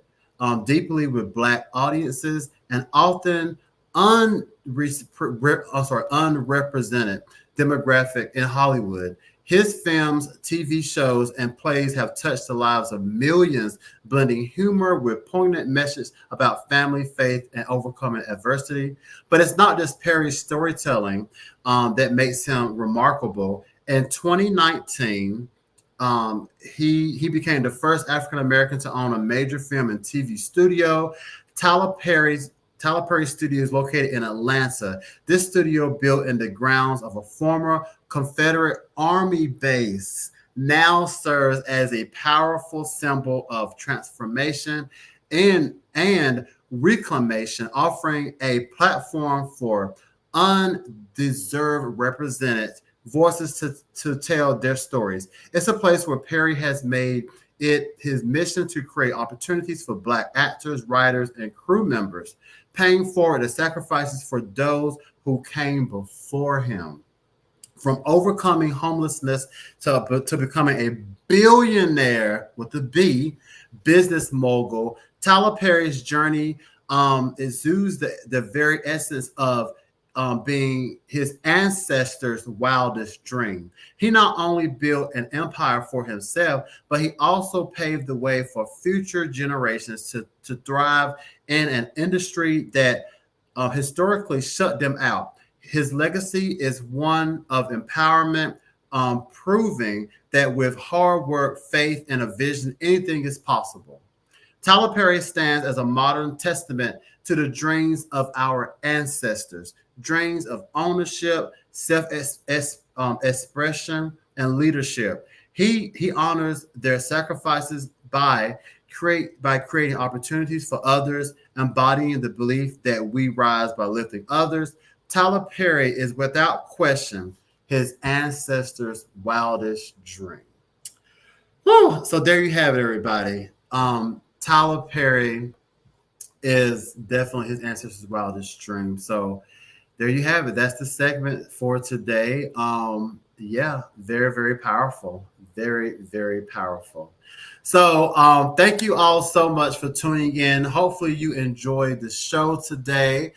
[SPEAKER 3] deeply with Black audiences and often unrepresented demographic in Hollywood. His films, TV shows, and plays have touched the lives of millions, blending humor with poignant messages about family, faith, and overcoming adversity. But it's not just Perry's storytelling that makes him remarkable. In 2019, he became the first African American to own a major film and TV studio. Tyler Perry Studio is located in Atlanta. This studio, built in the grounds of a former Confederate Army base, now serves as a powerful symbol of transformation and reclamation, offering a platform for undeserved represented voices to tell their stories. It's a place where Perry has made it his mission to create opportunities for Black actors, writers, and crew members, paying forward the sacrifices for those who came before him. From overcoming homelessness to becoming a billionaire with a B, business mogul, Tyler Perry's journey exudes the very essence of being his ancestors' wildest dream. He not only built an empire for himself, but he also paved the way for future generations to thrive in an industry that historically shut them out. His legacy is one of empowerment, proving that with hard work, faith, and a vision, anything is possible. Tyler Perry stands as a modern testament to the dreams of our ancestors, dreams of ownership, self-expression, and leadership. He honors their sacrifices by creating opportunities for others, embodying the belief that we rise by lifting others. Tyler Perry is without question his ancestors' wildest dream. Whew. So there you have it, everybody. Tyler Perry is definitely his ancestors' wildest dream. So there you have it. That's the segment for today. Yeah, very, very powerful. Very, very powerful. So thank you all so much for tuning in. Hopefully you enjoyed the show today.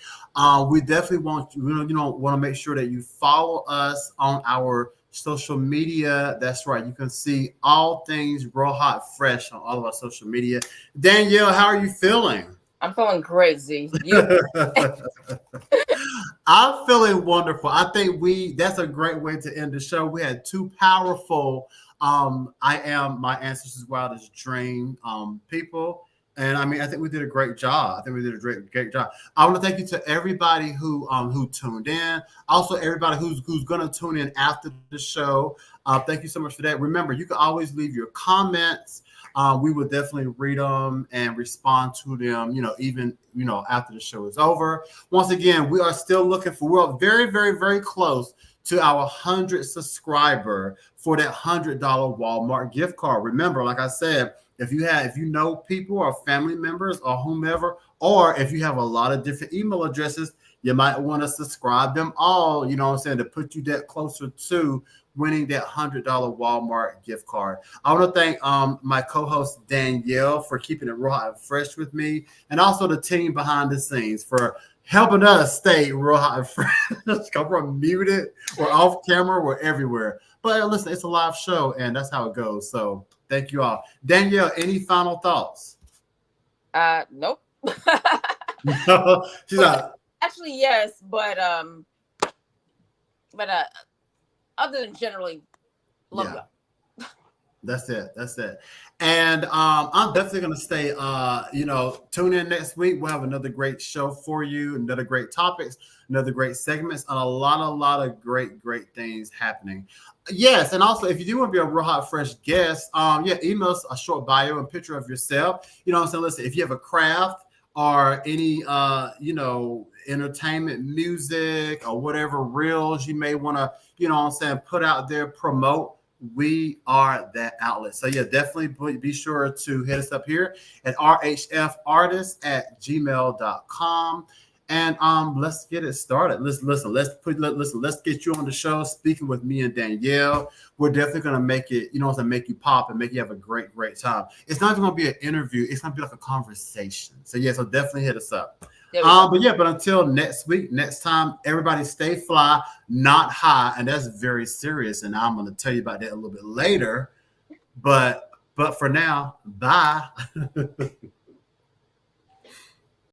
[SPEAKER 3] We definitely want to make sure that you follow us on our social media. That's right. You can see all things RealHotFresh on all of our social media. Danielle, how are you feeling?
[SPEAKER 4] I'm feeling great, Z.
[SPEAKER 3] I'm feeling wonderful. I think that's a great way to end the show. We had two powerful I am my ancestors' wildest dream people. And I mean, I think we did a great job. I think we did a great job. I want to thank you to everybody who tuned in. Also, everybody who's going to tune in after the show. Thank you so much for that. Remember, you can always leave your comments. We will definitely read them and respond to them, even after the show is over. Once again, we are still we're very, very, very close to our 100th subscriber for that $100 Walmart gift card. Remember, like I said, if you know people or family members or whomever, or if you have a lot of different email addresses, you might want to subscribe them all, to put you that closer to winning that $100 Walmart gift card. I want to thank my co-host Danielle for keeping it real hot and fresh with me, and also the team behind the scenes for helping us stay real hot and fresh. We're muted, we're off camera, we're everywhere. But listen, it's a live show, and that's how it goes. So thank you all. Danielle, any final thoughts?
[SPEAKER 4] Nope.
[SPEAKER 3] She's not.
[SPEAKER 4] Actually, yes, but other than generally, love them.
[SPEAKER 3] That's it. And I'm definitely going to stay, tune in next week. We'll have another great show for you, another great topics, another great segments, and a lot of great things happening. Yes, and also, if you do want to be a Real Hot Fresh guest, email us a short bio and picture of yourself. You know what I'm saying? Listen, if you have a craft or any, entertainment, music, or whatever reels you may want to, put out there, promote, we are that outlet. So yeah, definitely be sure to hit us up here at rhfartist@gmail.com. And let's get it started. Let's get you on the show speaking with me and Danielle. We're definitely gonna make it, make you pop and make you have a great time. It's not even gonna be an interview, it's gonna be like a conversation. So yeah, so definitely hit us up. But until next week, next time, everybody stay fly, not high, and that's very serious. And I'm gonna tell you about that a little bit later. But for now, bye.